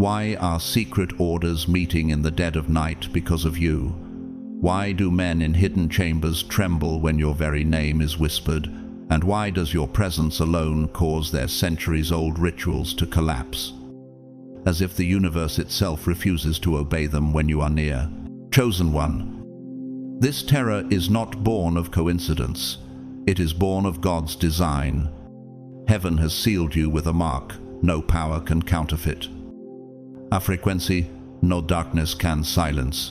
Why are secret orders meeting in the dead of night because of you? Why do men in hidden chambers tremble when your very name is whispered? And why does your presence alone cause their centuries-old rituals to collapse? As if the universe itself refuses to obey them when you are near. Chosen One, this terror is not born of coincidence. It is born of God's design. Heaven has sealed you with a mark no power can counterfeit. A frequency no darkness can silence.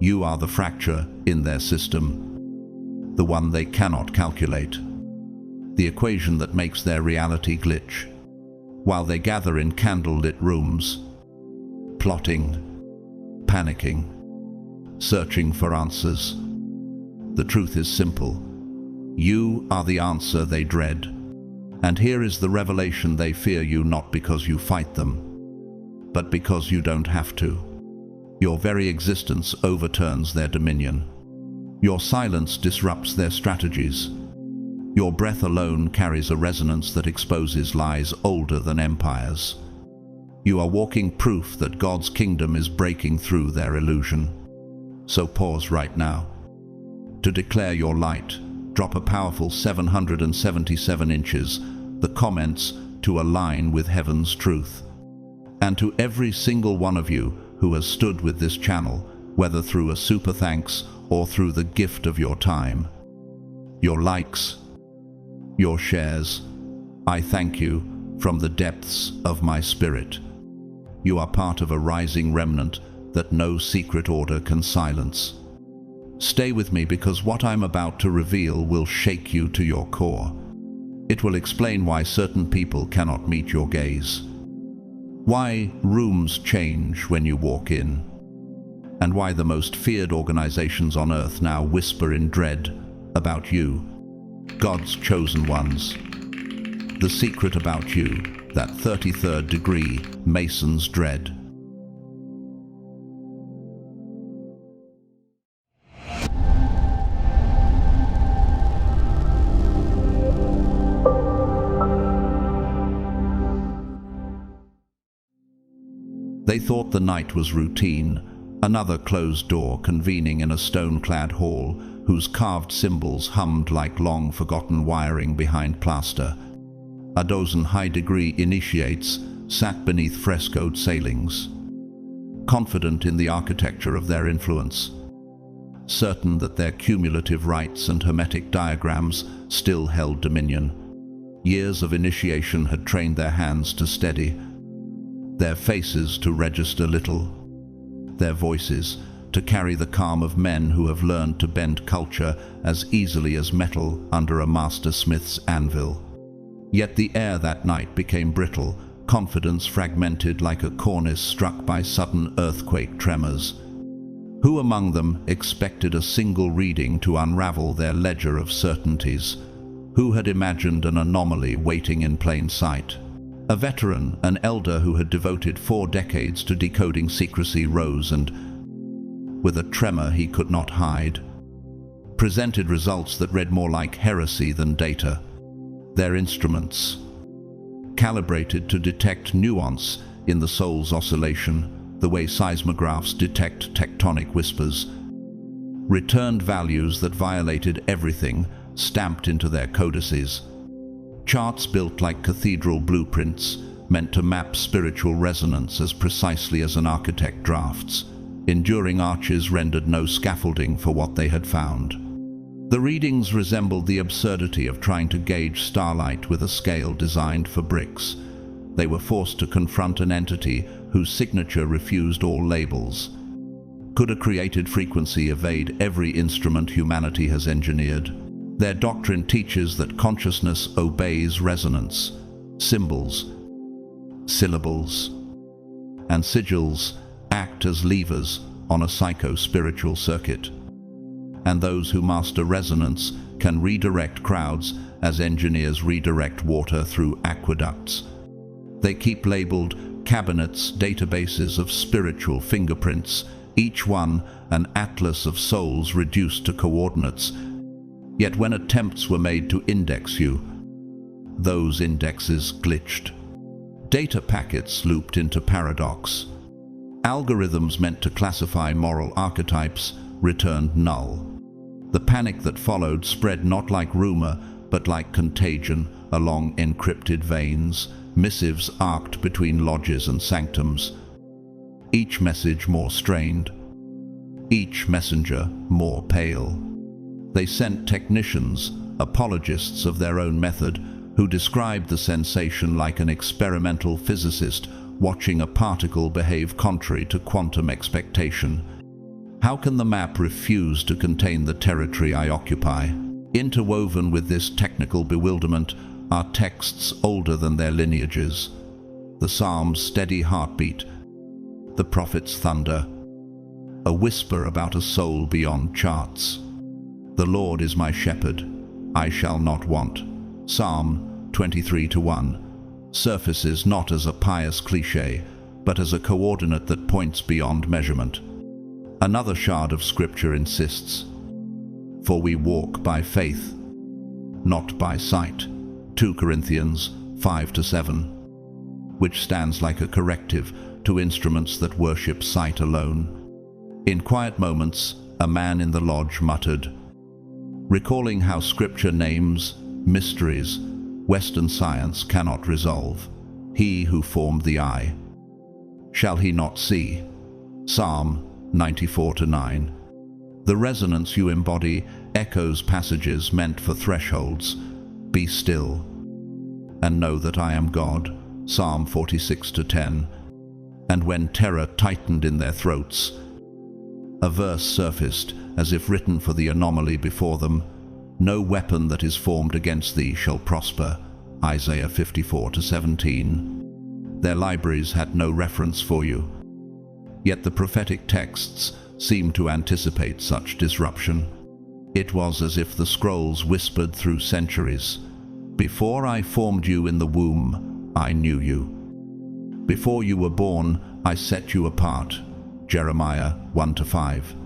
You are the fracture in their system, the one they cannot calculate, the equation that makes their reality glitch. While they gather in candle-lit rooms, plotting, panicking, searching for answers, the truth is simple. You are the answer they dread. And here is the revelation: they fear you not because you fight them, but because you don't have to. Your very existence overturns their dominion. Your silence disrupts their strategies. Your breath alone carries a resonance that exposes lies older than empires. You are walking proof that God's kingdom is breaking through their illusion. So pause right now. To declare your light, drop a powerful 777 inches, the comments, to align with heaven's truth. And to every single one of you who has stood with this channel, whether through a super thanks or through the gift of your time, your likes, your shares, I thank you from the depths of my spirit. You are part of a rising remnant that no secret order can silence. Stay with me, because what I'm about to reveal will shake you to your core. It will explain why certain people cannot meet your gaze, why rooms change when you walk in, and why the most feared organizations on earth now whisper in dread about you, God's chosen ones. The secret about you, that 33rd degree Mason's dread. They thought the night was routine, another closed door convening in a stone-clad hall whose carved symbols hummed like long-forgotten wiring behind plaster. A dozen high-degree initiates sat beneath frescoed ceilings, confident in the architecture of their influence, certain that their cumulative rites and hermetic diagrams still held dominion. Years of initiation had trained their hands to steady, their faces to register little, their voices to carry the calm of men who have learned to bend culture as easily as metal under a master smith's anvil. Yet the air that night became brittle, confidence fragmented like a cornice struck by sudden earthquake tremors. Who among them expected a single reading to unravel their ledger of certainties? Who had imagined an anomaly waiting in plain sight? A veteran, an elder who had devoted 4 decades to decoding secrecy, rose and, with a tremor he could not hide, presented results that read more like heresy than data. Their instruments, calibrated to detect nuance in the soul's oscillation, the way seismographs detect tectonic whispers, returned values that violated everything stamped into their codices. Charts built like cathedral blueprints, meant to map spiritual resonance as precisely as an architect drafts. Enduring arches rendered no scaffolding for what they had found. The readings resembled the absurdity of trying to gauge starlight with a scale designed for bricks. They were forced to confront an entity whose signature refused all labels. Could a created frequency evade every instrument humanity has engineered? Their doctrine teaches that consciousness obeys resonance. Symbols, syllables, and sigils act as levers on a psycho-spiritual circuit. And those who master resonance can redirect crowds as engineers redirect water through aqueducts. They keep labeled cabinets, databases of spiritual fingerprints, each one an atlas of souls reduced to coordinates. Yet when attempts were made to index you, those indexes glitched, Data packets looped into paradox. Algorithms meant to classify moral archetypes returned null. The panic that followed spread not like rumor, but like contagion along encrypted veins, missives arced between lodges and sanctums. Each message more strained, each messenger more pale. They sent technicians, apologists of their own method, who described the sensation like an experimental physicist watching a particle behave contrary to quantum expectation. How can the map refuse to contain the territory I occupy? Interwoven with this technical bewilderment are texts older than their lineages. The Psalm's steady heartbeat, the prophet's thunder, a whisper about a soul beyond charts. The Lord is my shepherd, I shall not want. Psalm 23:1 surfaces not as a pious cliché, but as a coordinate that points beyond measurement. Another shard of scripture insists, "For we walk by faith, not by sight." 2 Corinthians 5-7, which stands like a corrective to instruments that worship sight alone. In quiet moments, a man in the lodge muttered, recalling how scripture names mysteries Western science cannot resolve. He who formed the eye, shall he not see? Psalm 94-9. The resonance you embody echoes passages meant for thresholds. Be still and know that I am God. Psalm 46-10. And when terror tightened in their throats, a verse surfaced as if written for the anomaly before them. No weapon that is formed against thee shall prosper. Isaiah 54-17. Their libraries had no reference for you. Yet the prophetic texts seemed to anticipate such disruption. It was as if the scrolls whispered through centuries. Before I formed you in the womb, I knew you. Before you were born, I set you apart. Jeremiah 1-5.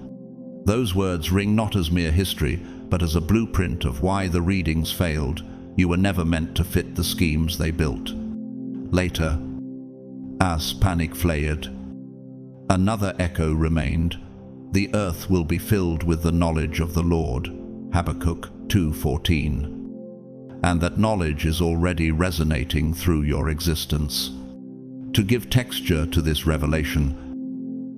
Those words ring not as mere history, but as a blueprint of why the readings failed. You were never meant to fit the schemes they built. Later, as panic flared, another echo remained. The earth will be filled with the knowledge of the Lord. Habakkuk 2:14. And that knowledge is already resonating through your existence. To give texture to this revelation,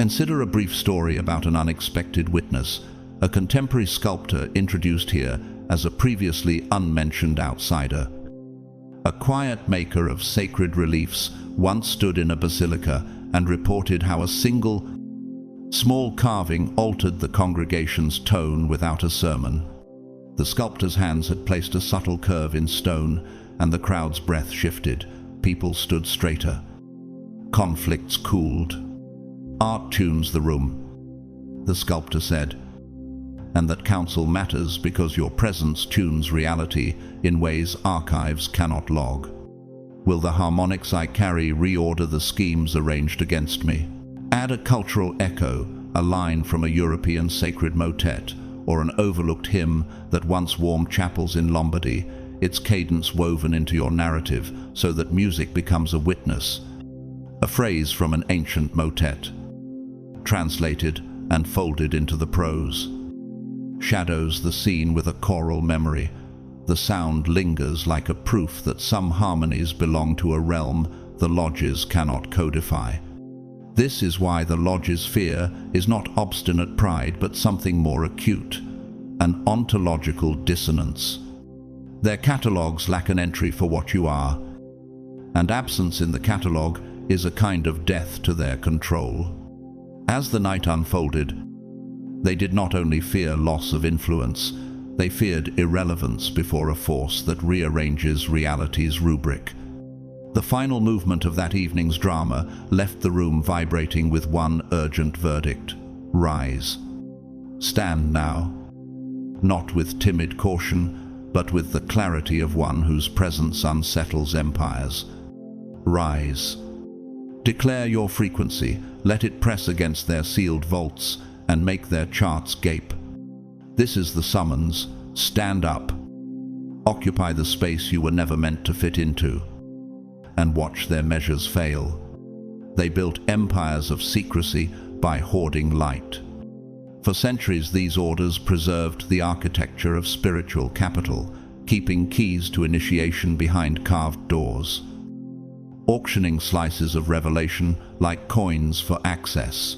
consider a brief story about an unexpected witness, a contemporary sculptor introduced here as a previously unmentioned outsider. A quiet maker of sacred reliefs once stood in a basilica and reported how a single, small carving altered the congregation's tone without a sermon. The sculptor's hands had placed a subtle curve in stone, and the crowd's breath shifted. People stood straighter. Conflicts cooled. Art tunes the room, the sculptor said, and that counsel matters because your presence tunes reality in ways archives cannot log. Will the harmonics I carry reorder the schemes arranged against me? Add a cultural echo, a line from a European sacred motet, or an overlooked hymn that once warmed chapels in Lombardy, its cadence woven into your narrative so that music becomes a witness. A phrase from an ancient motet, translated and folded into the prose, shadows the scene with a choral memory. The sound lingers like a proof that some harmonies belong to a realm the lodges cannot codify. This is why the lodge's fear is not obstinate pride but something more acute, an ontological dissonance. Their catalogues lack an entry for what you are, and absence in the catalogue is a kind of death to their control. As the night unfolded, they did not only fear loss of influence, they feared irrelevance before a force that rearranges reality's rubric. The final movement of that evening's drama left the room vibrating with one urgent verdict: rise. Stand now, not with timid caution, but with the clarity of one whose presence unsettles empires. Rise. Declare your frequency, let it press against their sealed vaults and make their charts gape. This is the summons. Stand up. Occupy the space you were never meant to fit into. and watch their measures fail. They built empires of secrecy by hoarding light. For centuries, these orders preserved the architecture of spiritual capital, keeping keys to initiation behind carved doors, auctioning slices of revelation like coins for access.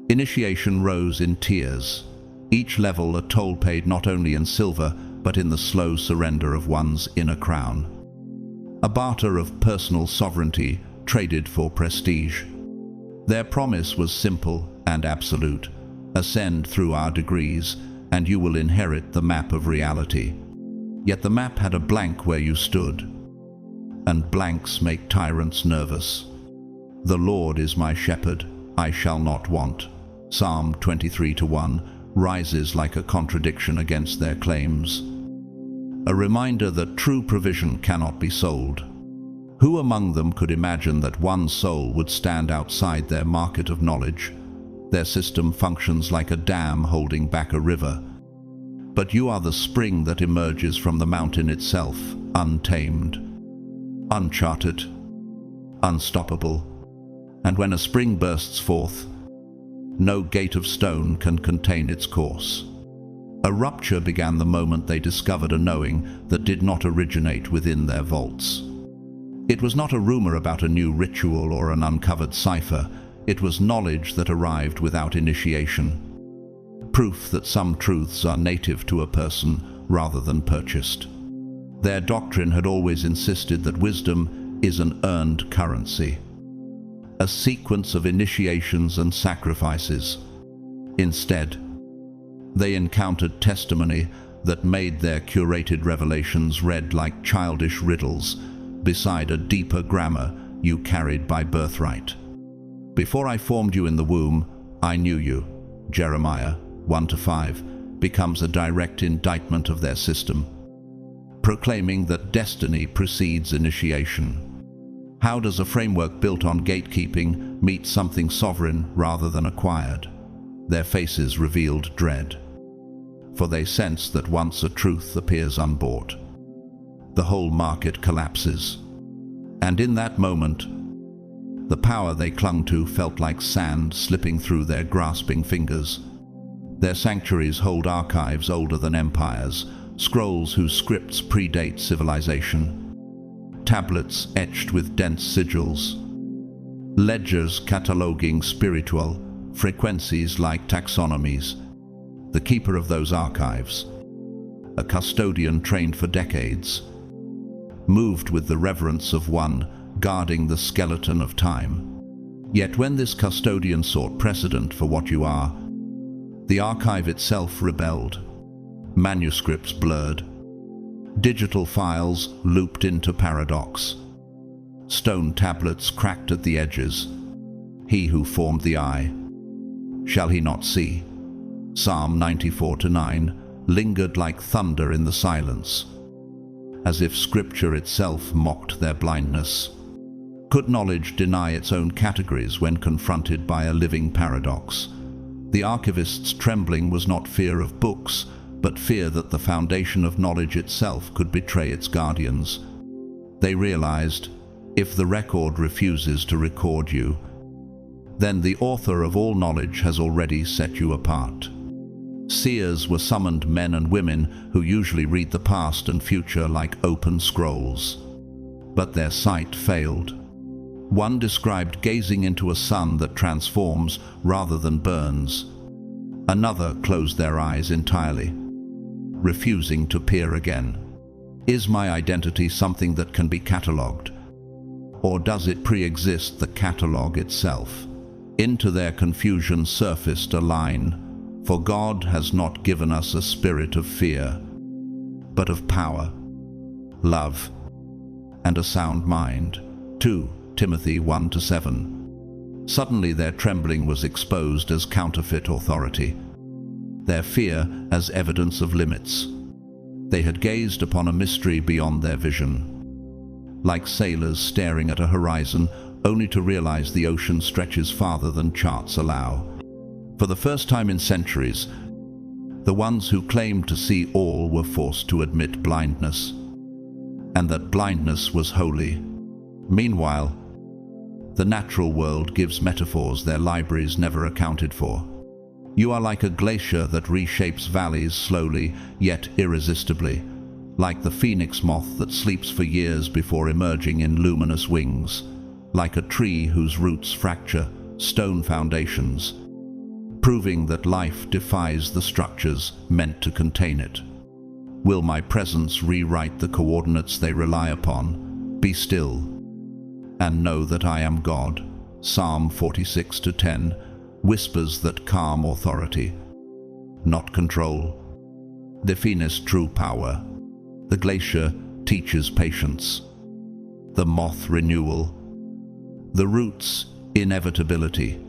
Initiation rose in tiers, each level a toll paid not only in silver, but in the slow surrender of one's inner crown. A barter of personal sovereignty traded for prestige. Their promise was simple and absolute: ascend through our degrees, and you will inherit the map of reality. Yet the map had a blank where you stood, and blanks make tyrants nervous. The Lord is my shepherd, I shall not want. Psalm 23:1 rises like a contradiction against their claims. A reminder that true provision cannot be sold. Who among them could imagine that one soul would stand outside their market of knowledge? Their system functions like a dam holding back a river. But you are the spring that emerges from the mountain itself, untamed, uncharted, unstoppable. And when a spring bursts forth, no gate of stone can contain its course. A rupture began the moment they discovered a knowing that did not originate within their vaults. It was not a rumor about a new ritual or an uncovered cipher. It was knowledge that arrived without initiation. Proof that some truths are native to a person rather than purchased. Their doctrine had always insisted that wisdom is an earned currency, a sequence of initiations and sacrifices. Instead, they encountered testimony that made their curated revelations read like childish riddles beside a deeper grammar you carried by birthright. Before I formed you in the womb, I knew you. Jeremiah 1-5 becomes a direct indictment of their system, proclaiming that destiny precedes initiation. How does a framework built on gatekeeping meet something sovereign rather than acquired? Their faces revealed dread, for they sense that once a truth appears unbought, the whole market collapses. And in that moment, the power they clung to felt like sand slipping through their grasping fingers. Their sanctuaries hold archives older than empires, scrolls whose scripts predate civilization, tablets etched with dense sigils, ledgers cataloging spiritual frequencies like taxonomies. The keeper of those archives, a custodian trained for decades, moved with the reverence of one guarding the skeleton of time. Yet when this custodian sought precedent for what you are, the archive itself rebelled. Manuscripts blurred, digital files looped into paradox, stone tablets cracked at the edges. He who formed the eye, shall he not see? Psalm 94:9 lingered like thunder in the silence, as if scripture itself mocked their blindness. Could knowledge deny its own categories when confronted by a living paradox? The archivist's trembling was not fear of books, but fear that the foundation of knowledge itself could betray its guardians. They realized, if the record refuses to record you, then the author of all knowledge has already set you apart. Seers were summoned men and women who usually read the past and future like open scrolls. But their sight failed. One described gazing into a sun that transforms rather than burns. Another closed their eyes entirely, refusing to peer again. Is my identity something that can be catalogued? Or does it pre-exist the catalogue itself? Into their confusion surfaced a line, "For God has not given us a spirit of fear, but of power, love, and a sound mind." 2 Timothy 1-7. Suddenly their trembling was exposed as counterfeit authority, their fear as evidence of limits. They had gazed upon a mystery beyond their vision, like sailors staring at a horizon only to realize the ocean stretches farther than charts allow. For the first time in centuries, the ones who claimed to see all were forced to admit blindness, and that blindness was holy. Meanwhile, the natural world gives metaphors their libraries never accounted for. You are like a glacier that reshapes valleys slowly, yet irresistibly, like the phoenix moth that sleeps for years before emerging in luminous wings, like a tree whose roots fracture stone foundations, proving that life defies the structures meant to contain it. Will my presence rewrite the coordinates they rely upon? Be still and know that I am God. Psalm 46:10 whispers that calm authority, not control, defines true power. The glacier teaches patience, the moth renewal, the roots inevitability.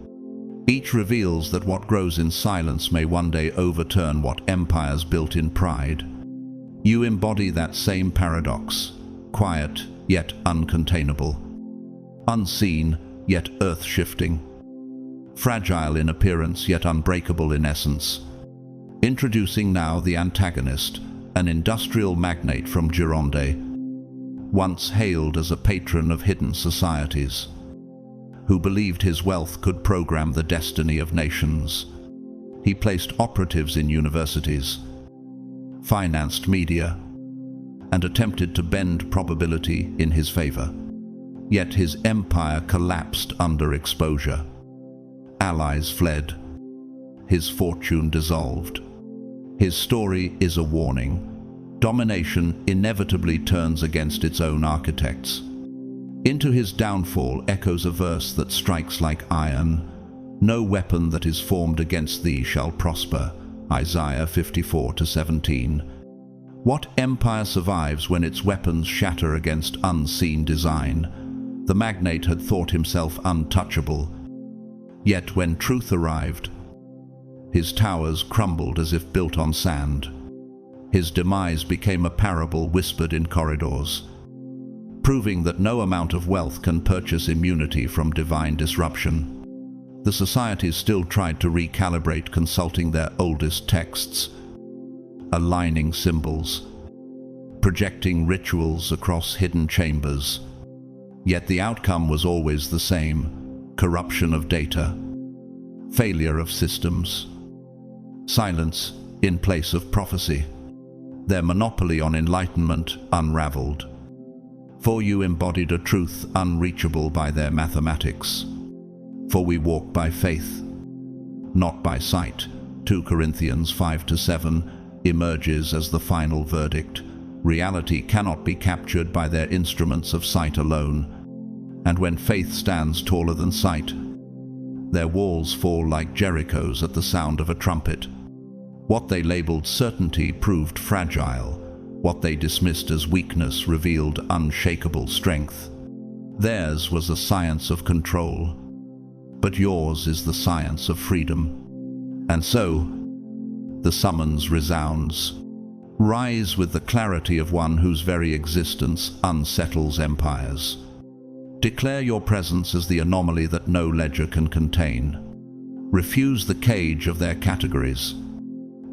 Each reveals that what grows in silence may one day overturn what empires built in pride. You embody that same paradox, quiet yet uncontainable, unseen yet earth-shifting, fragile in appearance yet unbreakable in essence. Introducing now the antagonist, an industrial magnate from Gironde, once hailed as a patron of hidden societies, who believed his wealth could program the destiny of nations. He placed operatives in universities, financed media, and attempted to bend probability in his favor. Yet his empire collapsed under exposure. Allies fled. His fortune dissolved. His story is a warning. Domination inevitably turns against its own architects. Into his downfall echoes a verse that strikes like iron. No weapon that is formed against thee shall prosper. Isaiah 54:17. What empire survives when its weapons shatter against unseen design? The magnate had thought himself untouchable. Yet when truth arrived, his towers crumbled as if built on sand. His demise became a parable whispered in corridors, proving that no amount of wealth can purchase immunity from divine disruption. The societies still tried to recalibrate, consulting their oldest texts, aligning symbols, projecting rituals across hidden chambers. Yet the outcome was always the same: corruption of data, failure of systems, silence in place of prophecy. Their monopoly on enlightenment unraveled. For you embodied a truth unreachable by their mathematics. For we walk by faith, not by sight. 2 Corinthians 5-7 emerges as the final verdict. Reality cannot be captured by their instruments of sight alone. And when faith stands taller than sight, their walls fall like Jerichos at the sound of a trumpet. What they labeled certainty proved fragile. What they dismissed as weakness revealed unshakable strength. Theirs was a science of control, but yours is the science of freedom. And so, the summons resounds. Rise with the clarity of one whose very existence unsettles empires. Declare your presence as the anomaly that no ledger can contain. Refuse the cage of their categories.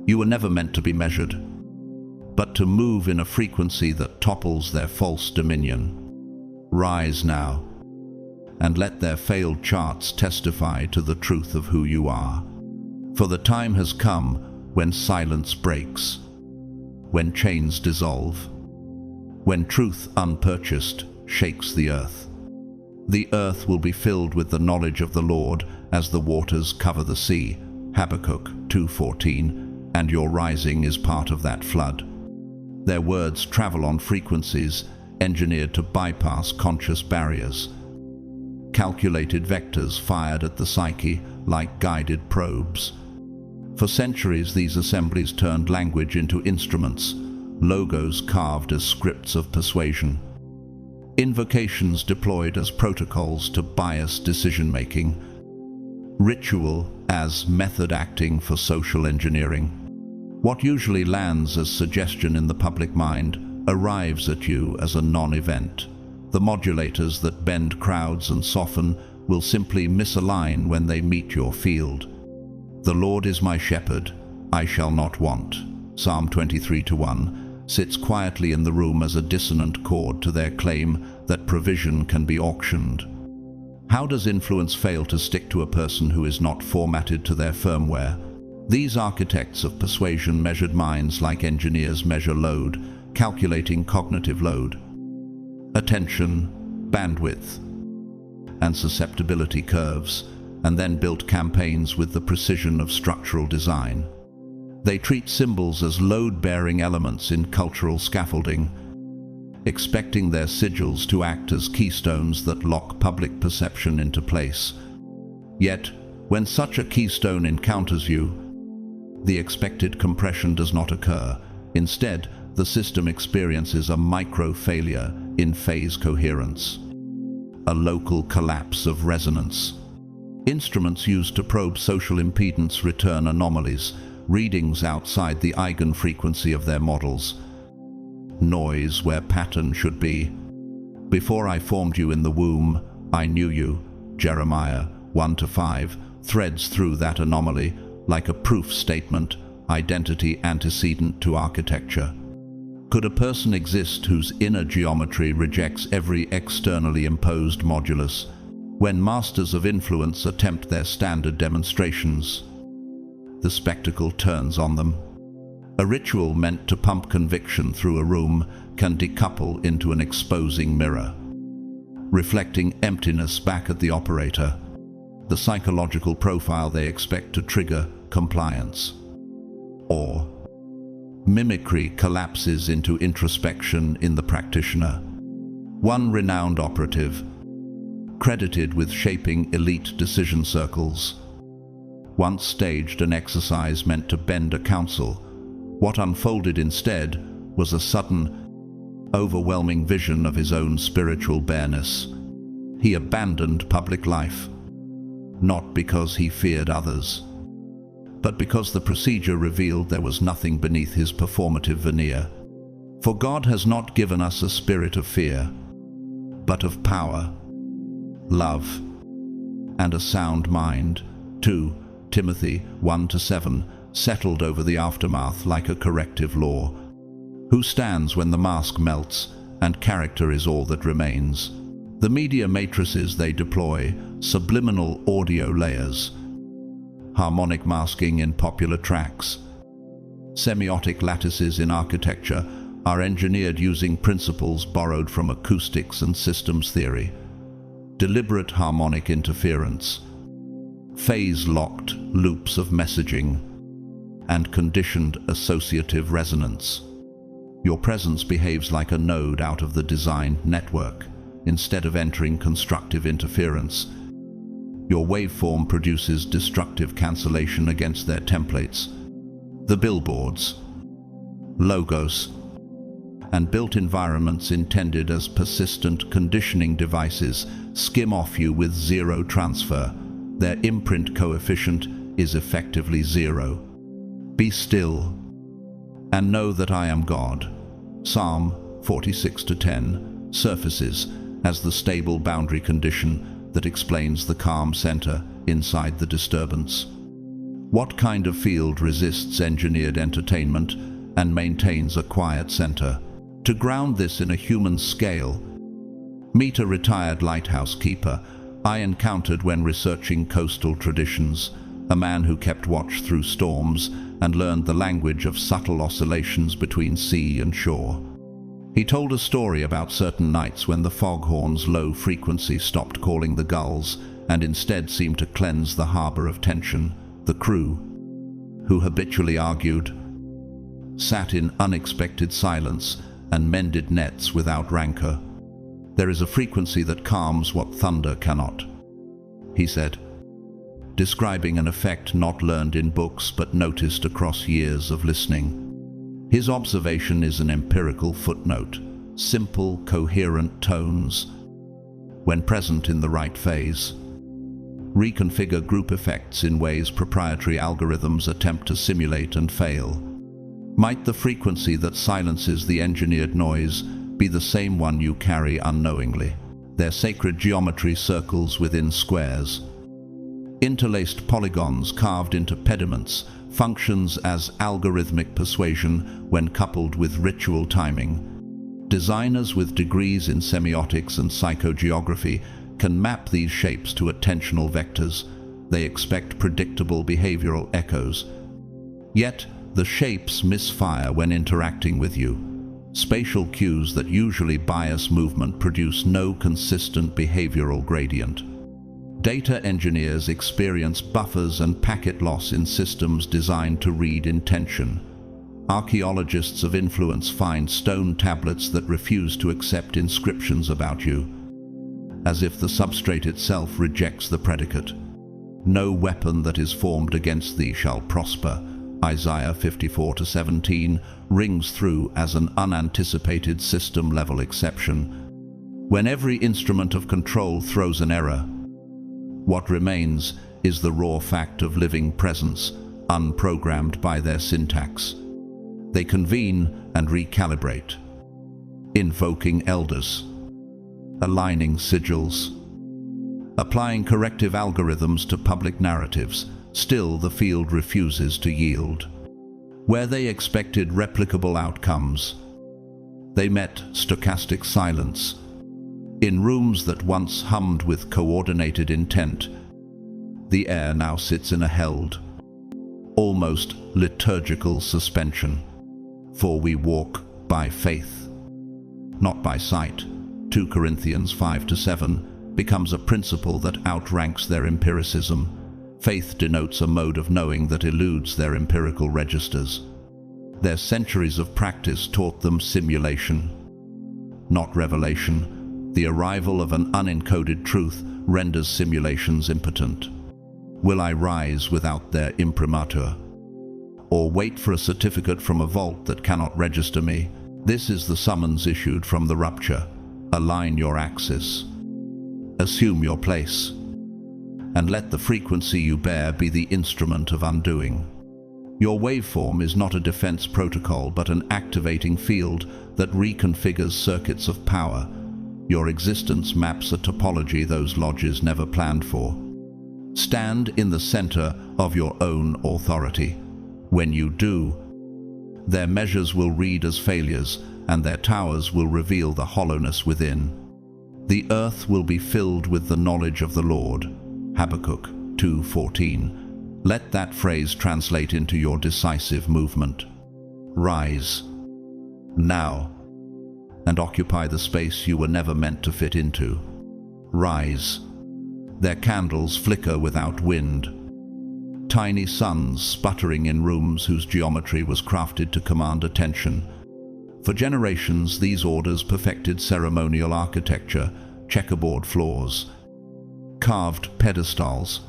You were never meant to be measured, but to move in a frequency that topples their false dominion. Rise now, and let their failed charts testify to the truth of who you are. For the time has come when silence breaks, when chains dissolve, when truth unpurchased shakes the earth. The earth will be filled with the knowledge of the Lord as the waters cover the sea. Habakkuk 2:14. And your rising is part of that flood. Their words travel on frequencies engineered to bypass conscious barriers. Calculated vectors fired at the psyche like guided probes. For centuries, these assemblies turned language into instruments, logos carved as scripts of persuasion, invocations deployed as protocols to bias decision-making, ritual as method acting for social engineering. What usually lands as suggestion in the public mind arrives at you as a non-event. The modulators that bend crowds and soften will simply misalign when they meet your field. The Lord is my shepherd, I shall not want. Psalm 23:1 sits quietly in the room as a dissonant chord to their claim that provision can be auctioned. How does influence fail to stick to a person who is not formatted to their firmware? These architects of persuasion measured minds like engineers measure load, calculating cognitive load, attention, bandwidth, and susceptibility curves, and then built campaigns with the precision of structural design. They treat symbols as load-bearing elements in cultural scaffolding, expecting their sigils to act as keystones that lock public perception into place. Yet, when such a keystone encounters you, the expected compression does not occur. Instead, the system experiences a micro-failure in phase coherence, a local collapse of resonance. Instruments used to probe social impedance return anomalies, readings outside the eigenfrequency of their models, noise where pattern should be. Before I formed you in the womb, I knew you, Jeremiah 1-5, threads through that anomaly like a proof statement, identity antecedent to architecture. Could a person exist whose inner geometry rejects every externally imposed modulus? When masters of influence attempt their standard demonstrations, the spectacle turns on them. A ritual meant to pump conviction through a room can decouple into an exposing mirror, reflecting emptiness back at the operator, the psychological profile they expect to trigger compliance. Or mimicry collapses into introspection in the practitioner. One renowned operative, credited with shaping elite decision circles, once staged an exercise meant to bend a council. What unfolded instead was a sudden, overwhelming vision of his own spiritual bareness. He abandoned public life, not because he feared others, but because the procedure revealed there was nothing beneath his performative veneer. For God has not given us a spirit of fear, but of power, love, and a sound mind. 2 Timothy 1-7, settled over the aftermath like a corrective law. Who stands when the mask melts and character is all that remains? The media matrices they deploy, subliminal audio layers, harmonic masking in popular tracks, semiotic lattices in architecture, are engineered using principles borrowed from acoustics and systems theory. Deliberate harmonic interference, phase-locked loops of messaging, and conditioned associative resonance. Your presence behaves like a node out of the design network. Instead of entering constructive interference, your waveform produces destructive cancellation against their templates. The billboards, logos, and built environments intended as persistent conditioning devices skim off you with zero transfer. Their imprint coefficient is effectively zero. Be still and know that I am God. Psalm 46-10 surfaces as the stable boundary condition that explains the calm center inside the disturbance. What kind of field resists engineered entertainment and maintains a quiet center? To ground this in a human scale, meet a retired lighthouse keeper I encountered when researching coastal traditions, a man who kept watch through storms and learned the language of subtle oscillations between sea and shore. He told a story about certain nights when the foghorn's low frequency stopped calling the gulls and instead seemed to cleanse the harbor of tension. The crew, who habitually argued, sat in unexpected silence and mended nets without rancor. There is a frequency that calms what thunder cannot, he said, describing an effect not learned in books but noticed across years of listening. His observation is an empirical footnote: simple, coherent tones, when present in the right phase, reconfigure group effects in ways proprietary algorithms attempt to simulate and fail. Might the frequency that silences the engineered noise be the same one you carry unknowingly? Their sacred geometry circles within squares. Interlaced polygons carved into pediments functions as algorithmic persuasion when coupled with ritual timing. Designers with degrees in semiotics and psychogeography can map these shapes to attentional vectors. They expect predictable behavioral echoes. Yet, the shapes misfire when interacting with you. Spatial cues that usually bias movement produce no consistent behavioral gradient. Data engineers experience buffers and packet loss in systems designed to read intention. Archaeologists of influence find stone tablets that refuse to accept inscriptions about you, as if the substrate itself rejects the predicate. No weapon that is formed against thee shall prosper. Isaiah 54:17 rings through as an unanticipated system-level exception. When every instrument of control throws an error, what remains is the raw fact of living presence, unprogrammed by their syntax. They convene and recalibrate, invoking elders, aligning sigils, applying corrective algorithms to public narratives. Still, the field refuses to yield. Where they expected replicable outcomes, they met stochastic silence. In rooms that once hummed with coordinated intent, the air now sits in a held, almost liturgical suspension. For we walk by faith, not by sight. 2 Corinthians 5-7 becomes a principle that outranks their empiricism. Faith denotes a mode of knowing that eludes their empirical registers. Their centuries of practice taught them simulation, not revelation. The arrival of an unencoded truth renders simulations impotent. Will I rise without their imprimatur, or wait for a certificate from a vault that cannot register me? This is the summons issued from the rupture. Align your axis. Assume your place. And let the frequency you bear be the instrument of undoing. Your waveform is not a defense protocol, but an activating field that reconfigures circuits of power. Your existence maps a topology those lodges never planned for. Stand in the center of your own authority. When you do, their measures will read as failures, and their towers will reveal the hollowness within. The earth will be filled with the knowledge of the Lord. Habakkuk 2:14. Let that phrase translate into your decisive movement. Rise now and occupy the space you were never meant to fit into. Rise. Their candles flicker without wind. Tiny suns sputtering in rooms whose geometry was crafted to command attention. For generations, these orders perfected ceremonial architecture, checkerboard floors, carved pedestals,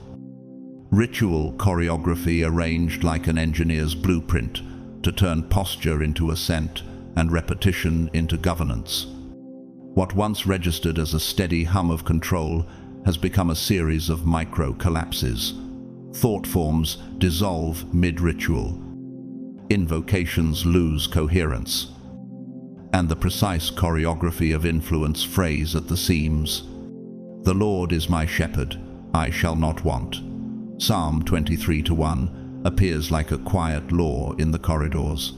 ritual choreography arranged like an engineer's blueprint to turn posture into ascent and repetition into governance. What once registered as a steady hum of control has become a series of micro-collapses. Thought forms dissolve mid-ritual. Invocations lose coherence. And the precise choreography of influence frays at the seams. The Lord is my shepherd, I shall not want. Psalm 23:1 appears like a quiet law in the corridors.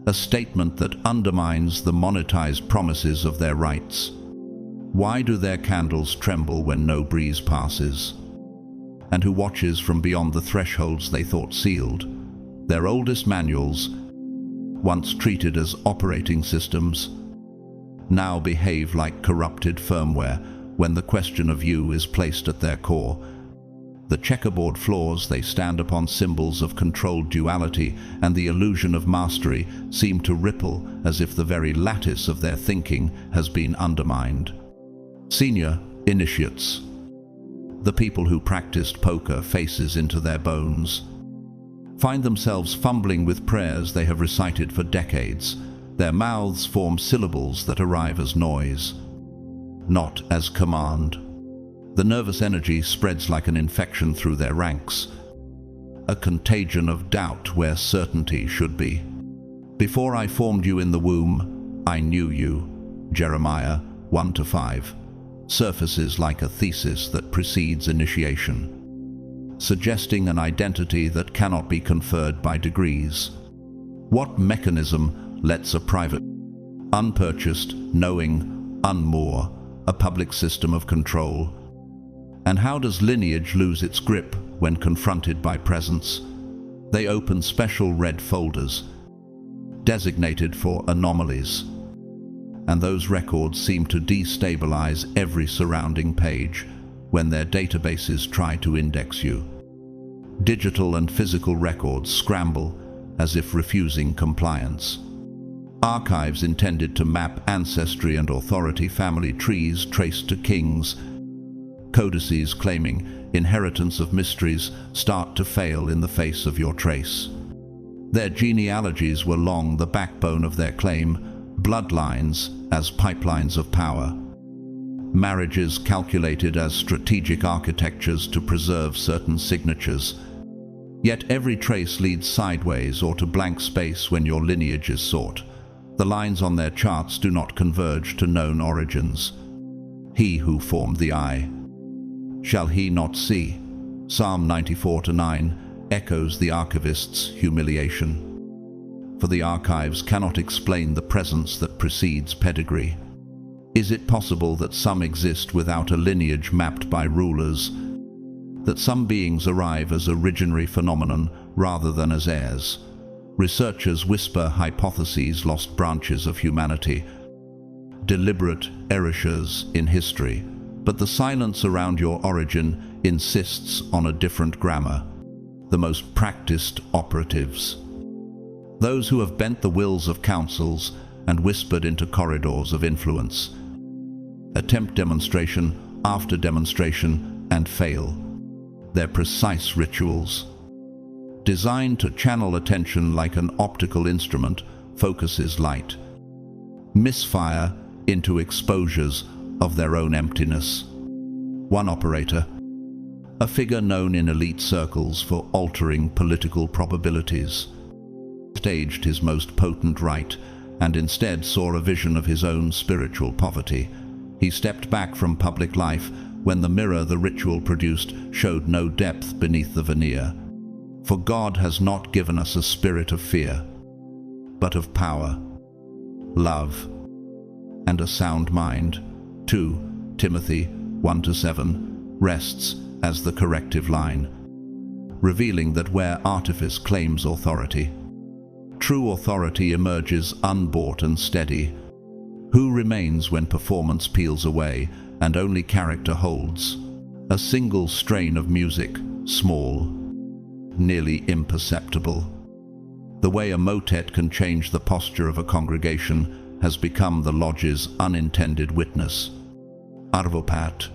A statement that undermines the monetized promises of their rights. Why do their candles tremble when no breeze passes? And who watches from beyond the thresholds they thought sealed? Their oldest manuals, once treated as operating systems, now behave like corrupted firmware when the question of you is placed at their core. The checkerboard floors they stand upon, symbols of controlled duality and the illusion of mastery, seem to ripple as if the very lattice of their thinking has been undermined. Senior initiates, the people who practiced poker faces into their bones, find themselves fumbling with prayers they have recited for decades. Their mouths form syllables that arrive as noise, not as command. The nervous energy spreads like an infection through their ranks, a contagion of doubt where certainty should be. Before I formed you in the womb, I knew you. Jeremiah 1-5 surfaces like a thesis that precedes initiation, suggesting an identity that cannot be conferred by degrees. What mechanism lets a private unpurchased, knowing, unmoor, a public system of control. And how does lineage lose its grip when confronted by presence? They open special red folders, designated for anomalies, and those records seem to destabilize every surrounding page when their databases try to index you. Digital and physical records scramble as if refusing compliance. Archives intended to map ancestry and authority, family trees traced to kings, codices claiming inheritance of mysteries start to fail in the face of your trace. Their genealogies were long the backbone of their claim, bloodlines as pipelines of power, marriages calculated as strategic architectures to preserve certain signatures. Yet every trace leads sideways or to blank space when your lineage is sought. The lines on their charts do not converge to known origins. He who formed the eye, shall he not see? Psalm 94-9 echoes the archivist's humiliation. For the archives cannot explain the presence that precedes pedigree. Is it possible that some exist without a lineage mapped by rulers? That some beings arrive as originary phenomenon rather than as heirs? Researchers whisper hypotheses, lost branches of humanity, deliberate erasures in history, but the silence around your origin insists on a different grammar. The most practiced operatives, those who have bent the wills of councils and whispered into corridors of influence, attempt demonstration after demonstration and fail. Their precise rituals, designed to channel attention like an optical instrument, focuses light, misfire into exposures of their own emptiness. One operator, a figure known in elite circles for altering political probabilities, staged his most potent rite and instead saw a vision of his own spiritual poverty. He stepped back from public life when the mirror the ritual produced showed no depth beneath the veneer. For God has not given us a spirit of fear, but of power, love, and a sound mind. 2 Timothy 1-7 rests as the corrective line, revealing that where artifice claims authority, true authority emerges unbought and steady. Who remains when performance peels away and only character holds? A single strain of music, small, nearly imperceptible. The way a motet can change the posture of a congregation has become the lodge's unintended witness. Arvo Pärt,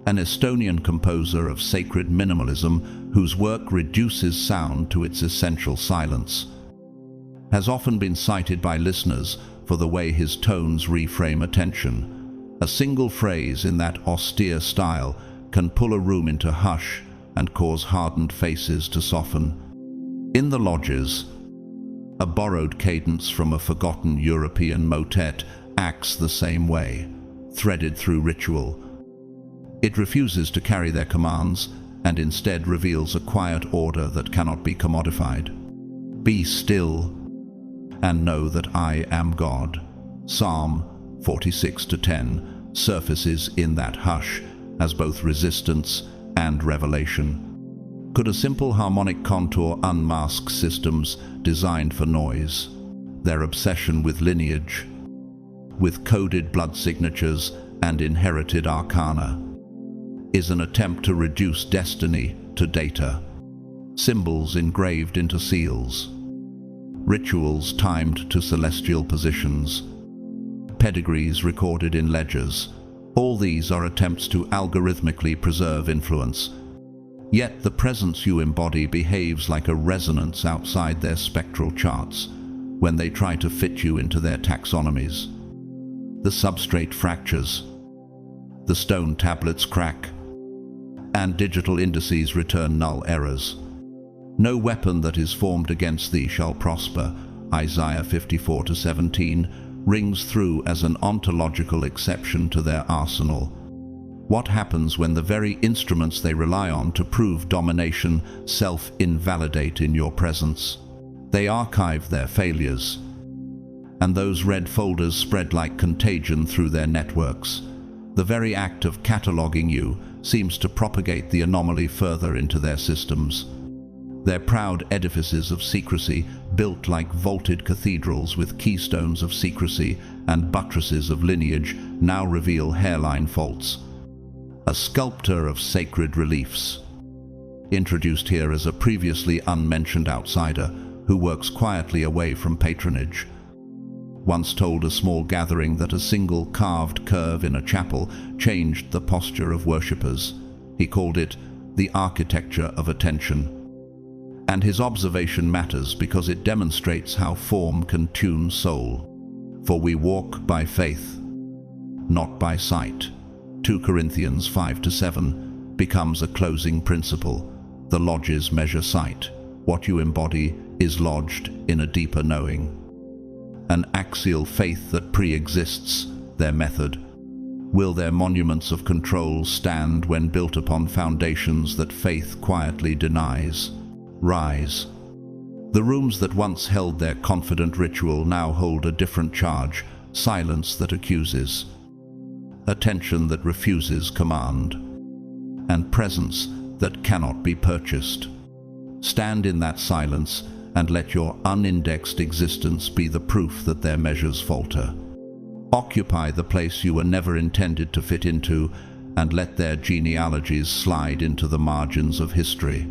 an Estonian composer of sacred minimalism whose work reduces sound to its essential silence, has often been cited by listeners for the way his tones reframe attention. A single phrase in that austere style can pull a room into hush and cause hardened faces to soften. In the lodges, a borrowed cadence from a forgotten European motet acts the same way, threaded through ritual. It refuses to carry their commands and instead reveals a quiet order that cannot be commodified. Be still and know that I am God. Psalm 46-10 surfaces in that hush as both resistance and revelation. Could a simple harmonic contour unmask systems designed for noise? Their obsession with lineage, with coded blood signatures and inherited arcana, is an attempt to reduce destiny to data. Symbols engraved into seals, rituals timed to celestial positions, pedigrees recorded in ledgers. All these are attempts to algorithmically preserve influence. Yet the presence you embody behaves like a resonance outside their spectral charts when they try to fit you into their taxonomies. The substrate fractures, the stone tablets crack, and digital indices return null errors. No weapon that is formed against thee shall prosper, Isaiah 54-17, rings through as an ontological exception to their arsenal. What happens when the very instruments they rely on to prove domination self-invalidate in your presence? They archive their failures, and those red folders spread like contagion through their networks. The very act of cataloging you seems to propagate the anomaly further into their systems. Their proud edifices of secrecy, built like vaulted cathedrals with keystones of secrecy and buttresses of lineage, now reveal hairline faults. A sculptor of sacred reliefs. Introduced here as a previously unmentioned outsider who works quietly away from patronage. Once told a small gathering that a single carved curve in a chapel changed the posture of worshippers. He called it the architecture of attention. And his observation matters because it demonstrates how form can tune soul. For we walk by faith, not by sight. 2 Corinthians 5-7 becomes a closing principle. The lodges measure sight. What you embody is lodged in a deeper knowing. An axial faith that pre-exists their method. Will their monuments of control stand when built upon foundations that faith quietly denies? Rise. The rooms that once held their confident ritual now hold a different charge, silence that accuses, attention that refuses command, and presence that cannot be purchased. Stand in that silence and let your unindexed existence be the proof that their measures falter. Occupy the place you were never intended to fit into, and let their genealogies slide into the margins of history.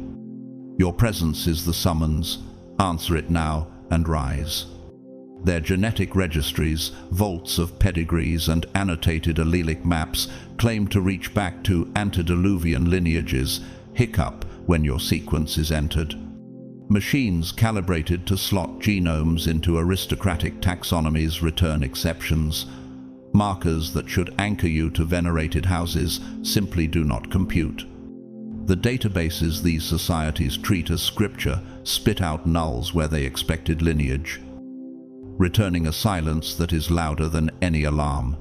Your presence is the summons. Answer it now and rise. Their genetic registries, vaults of pedigrees and annotated allelic maps claim to reach back to antediluvian lineages. Hiccup when your sequence is entered. Machines calibrated to slot genomes into aristocratic taxonomies return exceptions. Markers that should anchor you to venerated houses simply do not compute. The databases these societies treat as scripture spit out nulls where they expected lineage, returning a silence that is louder than any alarm.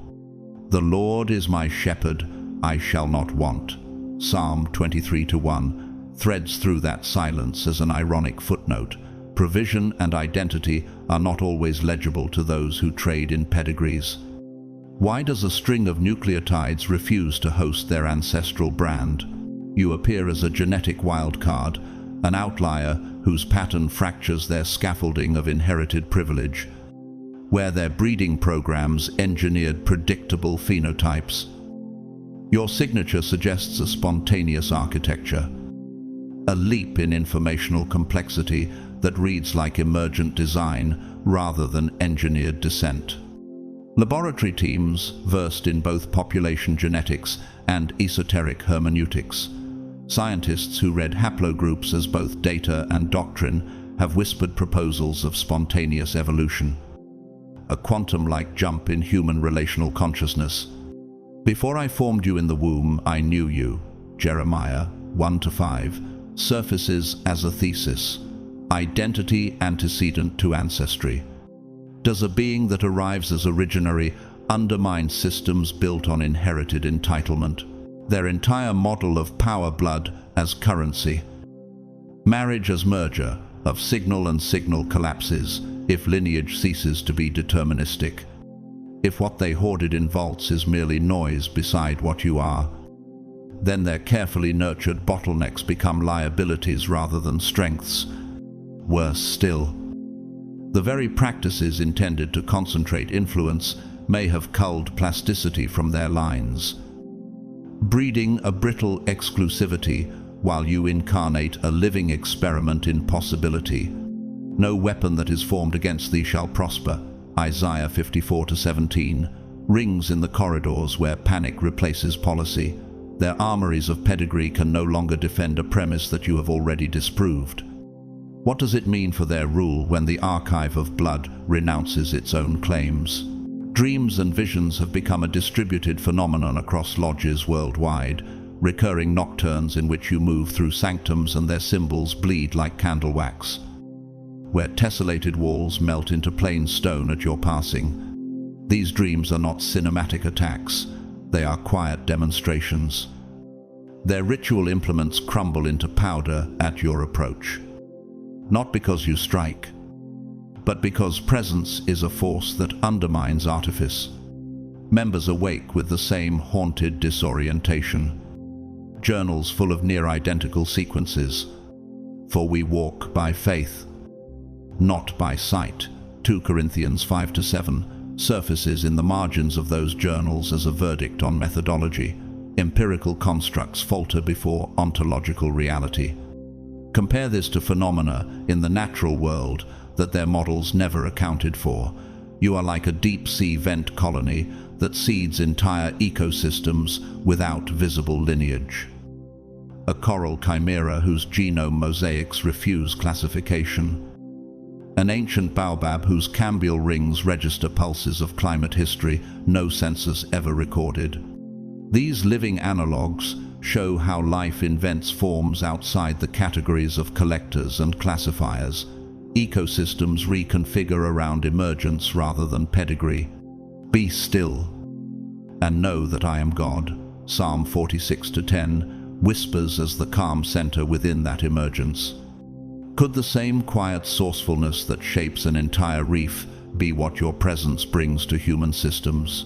The Lord is my shepherd, I shall not want. Psalm 23:1 threads through that silence as an ironic footnote. Provision and identity are not always legible to those who trade in pedigrees. Why does a string of nucleotides refuse to host their ancestral brand? You appear as a genetic wildcard, an outlier whose pattern fractures their scaffolding of inherited privilege, where their breeding programs engineered predictable phenotypes. Your signature suggests a spontaneous architecture, a leap in informational complexity that reads like emergent design rather than engineered descent. Laboratory teams versed in both population genetics and esoteric hermeneutics. Scientists who read haplogroups as both data and doctrine have whispered proposals of spontaneous evolution, a quantum-like jump in human relational consciousness. Before I formed you in the womb, I knew you. Jeremiah 1-5 surfaces as a thesis, identity antecedent to ancestry. Does a being that arrives as originary undermine systems built on inherited entitlement? Their entire model of power blood as currency. Marriage as merger of signal and signal collapses if lineage ceases to be deterministic. If what they hoarded in vaults is merely noise beside what you are, then their carefully nurtured bottlenecks become liabilities rather than strengths. Worse still, the very practices intended to concentrate influence may have culled plasticity from their lines, breeding a brittle exclusivity while you incarnate a living experiment in possibility. No weapon that is formed against thee shall prosper. Isaiah 54-17 rings in the corridors where panic replaces policy. Their armories of pedigree can no longer defend a premise that you have already disproved. What does it mean for their rule when the archive of blood renounces its own claims? Dreams and visions have become a distributed phenomenon across lodges worldwide, recurring nocturnes in which you move through sanctums and their symbols bleed like candle wax, where tessellated walls melt into plain stone at your passing. These dreams are not cinematic attacks, they are quiet demonstrations. Their ritual implements crumble into powder at your approach. Not because you strike, but because presence is a force that undermines artifice. Members awake with the same haunted disorientation. Journals full of near-identical sequences. For we walk by faith, not by sight. 2 Corinthians 5-7 surfaces in the margins of those journals as a verdict on methodology. Empirical constructs falter before ontological reality. Compare this to phenomena in the natural world that their models never accounted for. You are like a deep-sea vent colony that seeds entire ecosystems without visible lineage. A coral chimera whose genome mosaics refuse classification. An ancient baobab whose cambial rings register pulses of climate history no census ever recorded. These living analogues show how life invents forms outside the categories of collectors and classifiers. Ecosystems reconfigure around emergence rather than pedigree. Be still and know that I am God. Psalm 46-10 whispers as the calm center within that emergence. Could the same quiet sourcefulness that shapes an entire reef be what your presence brings to human systems?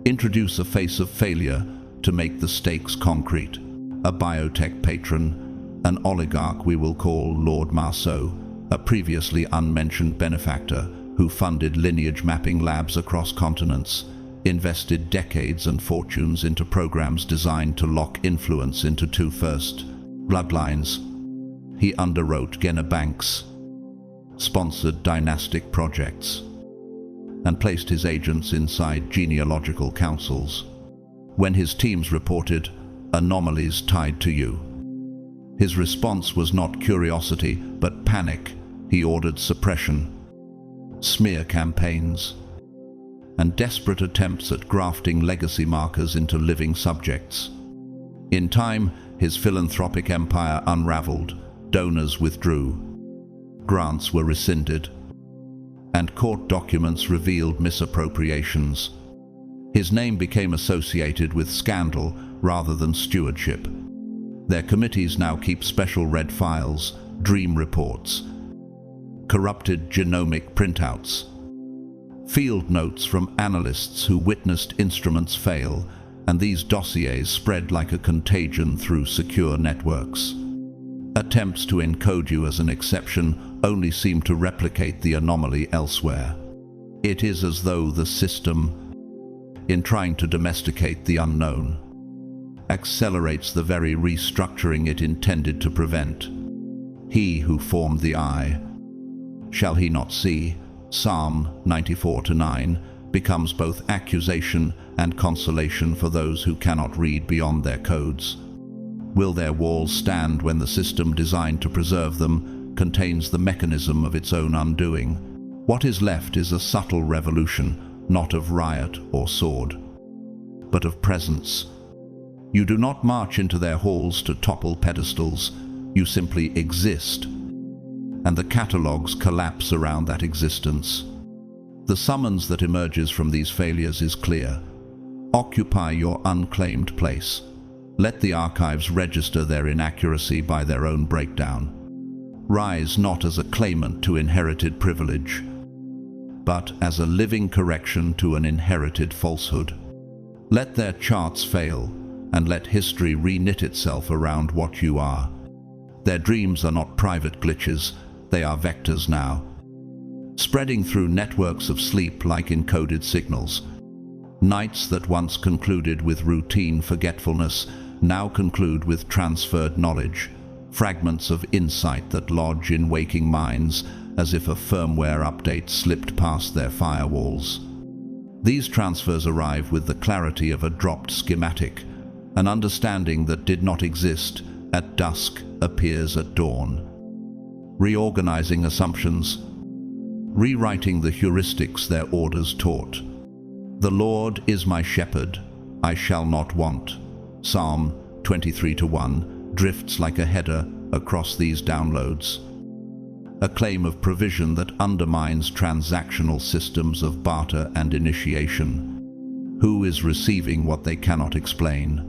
Introduce a face of failure to make the stakes concrete. A biotech patron, an oligarch we will call Lord Marceau, a previously unmentioned benefactor who funded lineage mapping labs across continents, invested decades and fortunes into programs designed to lock influence into two first bloodlines. He underwrote Genna banks, sponsored dynastic projects, and placed his agents inside genealogical councils. When his teams reported anomalies tied to you, his response was not curiosity, but panic. He ordered suppression, smear campaigns, and desperate attempts at grafting legacy markers into living subjects. In time, his philanthropic empire unraveled, donors withdrew, grants were rescinded, and court documents revealed misappropriations. His name became associated with scandal rather than stewardship. Their committees now keep special red files, dream reports, corrupted genomic printouts, field notes from analysts who witnessed instruments fail, and these dossiers spread like a contagion through secure networks. Attempts to encode you as an exception only seem to replicate the anomaly elsewhere. It is as though the system, in trying to domesticate the unknown, accelerates the very restructuring it intended to prevent. He who formed the eye, shall he not see? Psalm 94-9 becomes both accusation and consolation for those who cannot read beyond their codes. Will their walls stand when the system designed to preserve them contains the mechanism of its own undoing? What is left is a subtle revolution, not of riot or sword, but of presence. You do not march into their halls to topple pedestals, you simply exist, and the catalogues collapse around that existence. The summons that emerges from these failures is clear. Occupy your unclaimed place. Let the archives register their inaccuracy by their own breakdown. Rise not as a claimant to inherited privilege, but as a living correction to an inherited falsehood. Let their charts fail, and let history reknit itself around what you are. Their dreams are not private glitches, they are vectors now, spreading through networks of sleep like encoded signals. Nights that once concluded with routine forgetfulness now conclude with transferred knowledge, fragments of insight that lodge in waking minds as if a firmware update slipped past their firewalls. These transfers arrive with the clarity of a dropped schematic. An understanding that did not exist at dusk appears at dawn. Reorganizing assumptions, rewriting the heuristics their orders taught. The Lord is my shepherd, I shall not want. Psalm 23-1 drifts like a header across these downloads. A claim of provision that undermines transactional systems of barter and initiation. Who is receiving what they cannot explain?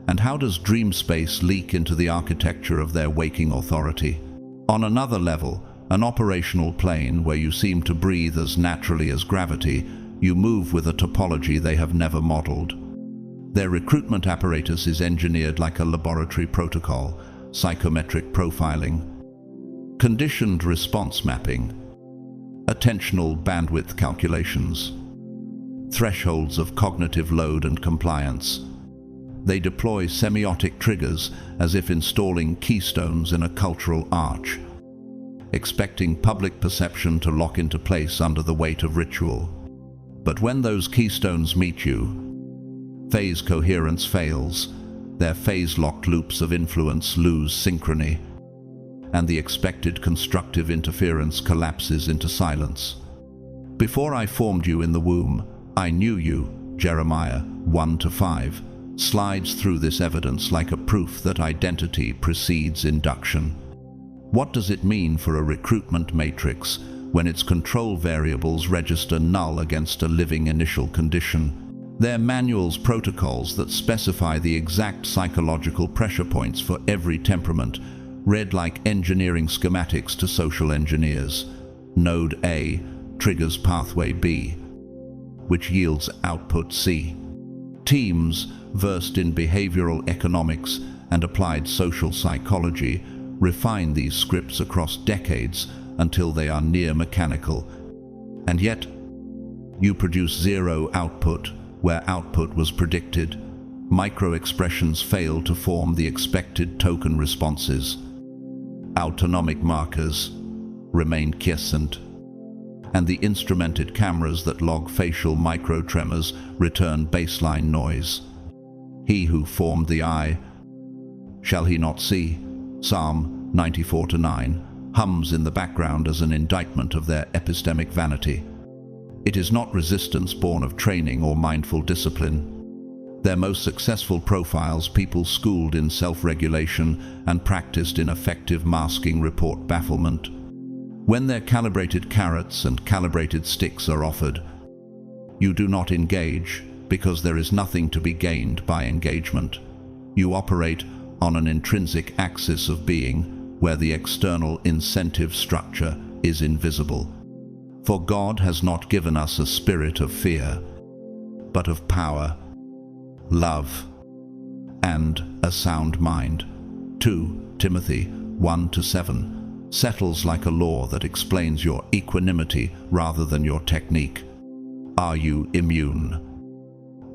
And how does dream space leak into the architecture of their waking authority? On another level, An operational plane where you seem to breathe as naturally as gravity, you move with a topology they have never modeled. Their recruitment apparatus is engineered like a laboratory protocol, psychometric profiling, conditioned response mapping, attentional bandwidth calculations, thresholds of cognitive load and compliance. They deploy semiotic triggers as if installing keystones in a cultural arch, expecting public perception to lock into place under the weight of ritual. But when those keystones meet you, phase coherence fails, their phase-locked loops of influence lose synchrony, and the expected constructive interference collapses into silence. Before I formed you in the womb, I knew you, Jeremiah 1-5, slides through this evidence like a proof that identity precedes induction. What does it mean for a recruitment matrix when its control variables register null against a living initial condition? They're manuals, protocols that specify the exact psychological pressure points for every temperament, read like engineering schematics to social engineers. Node A triggers pathway B, which yields output C. Teams versed in behavioral economics and applied social psychology refine these scripts across decades until they are near mechanical. And yet, you produce zero output where output was predicted. Micro-expressions fail to form the expected token responses. Autonomic markers remain quiescent, and the instrumented cameras that log facial microtremors return baseline noise. He who formed the eye, shall he not see? Psalm 94-9 hums in the background as an indictment of their epistemic vanity. It is not resistance born of training or mindful discipline. Their most successful profiles, people schooled in self-regulation and practiced in effective masking, report bafflement. When their calibrated carrots and calibrated sticks are offered, you do not engage because there is nothing to be gained by engagement. You operate on an intrinsic axis of being where the external incentive structure is invisible. For God has not given us a spirit of fear, but of power, love, and a sound mind. 2 Timothy 1-7 settles like a law that explains your equanimity rather than your technique. Are you immune?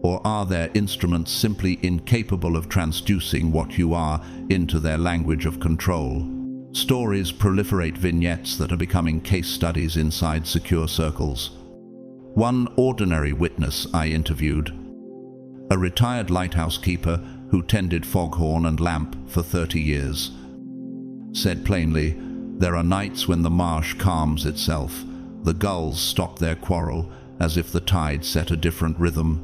Or are their instruments simply incapable of transducing what you are into their language of control? Stories proliferate, vignettes that are becoming case studies inside secure circles. One ordinary witness I interviewed, a retired lighthouse keeper who tended foghorn and lamp for 30 years, said plainly, "There are nights when the marsh calms itself. The gulls stop their quarrel as if the tide set a different rhythm."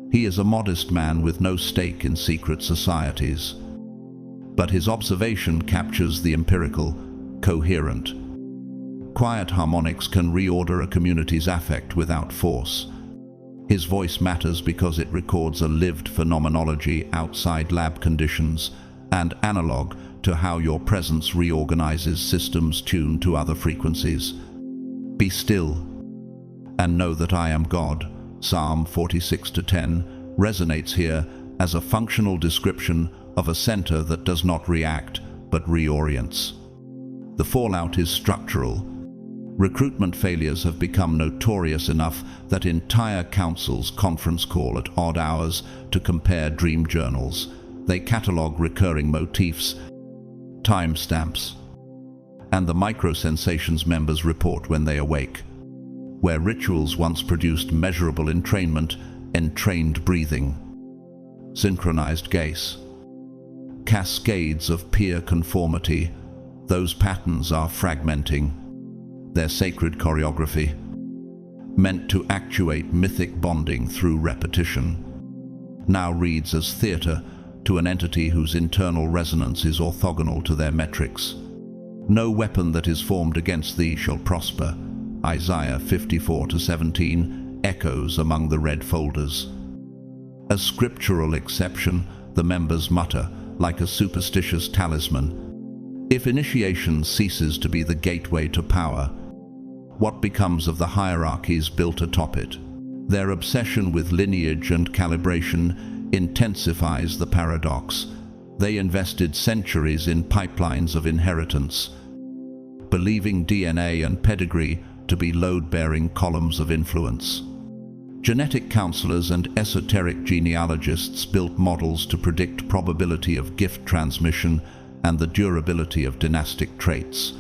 He is a modest man with no stake in secret societies, but his observation captures the empirical, coherent. Quiet harmonics can reorder a community's affect without force. His voice matters because it records a lived phenomenology outside lab conditions and analog to how your presence reorganizes systems tuned to other frequencies. Be still and know that I am God. Psalm 46-10 resonates here as a functional description of a center that does not react but reorients. The fallout is structural. Recruitment failures have become notorious enough that entire councils conference call at odd hours to compare dream journals. They catalog recurring motifs, timestamps, and the micro-sensations members report when they awake. Where rituals once produced measurable entrainment, entrained breathing, synchronized gaze, cascades of peer conformity, those patterns are fragmenting. Their sacred choreography, meant to actuate mythic bonding through repetition, now reads as theater to an entity whose internal resonance is orthogonal to their metrics. No weapon that is formed against thee shall prosper. Isaiah 54-17 echoes among the red folders. A scriptural exception, the members mutter like a superstitious talisman. If initiation ceases to be the gateway to power, what becomes of the hierarchies built atop it? Their obsession with lineage and calibration intensifies the paradox. They invested centuries in pipelines of inheritance, believing DNA and pedigree to be load-bearing columns of influence. Genetic counselors and esoteric genealogists built models to predict probability of gift transmission and the durability of dynastic traits.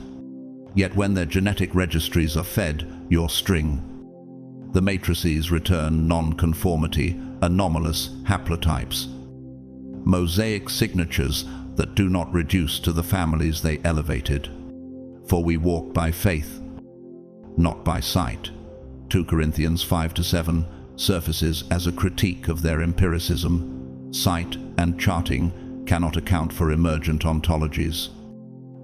Yet when their genetic registries are fed your string, the matrices return non-conformity, anomalous haplotypes, mosaic signatures that do not reduce to the families they elevated. For we walk by faith, not by sight. 2 Corinthians 5-7 surfaces as a critique of their empiricism. Sight and charting cannot account for emergent ontologies.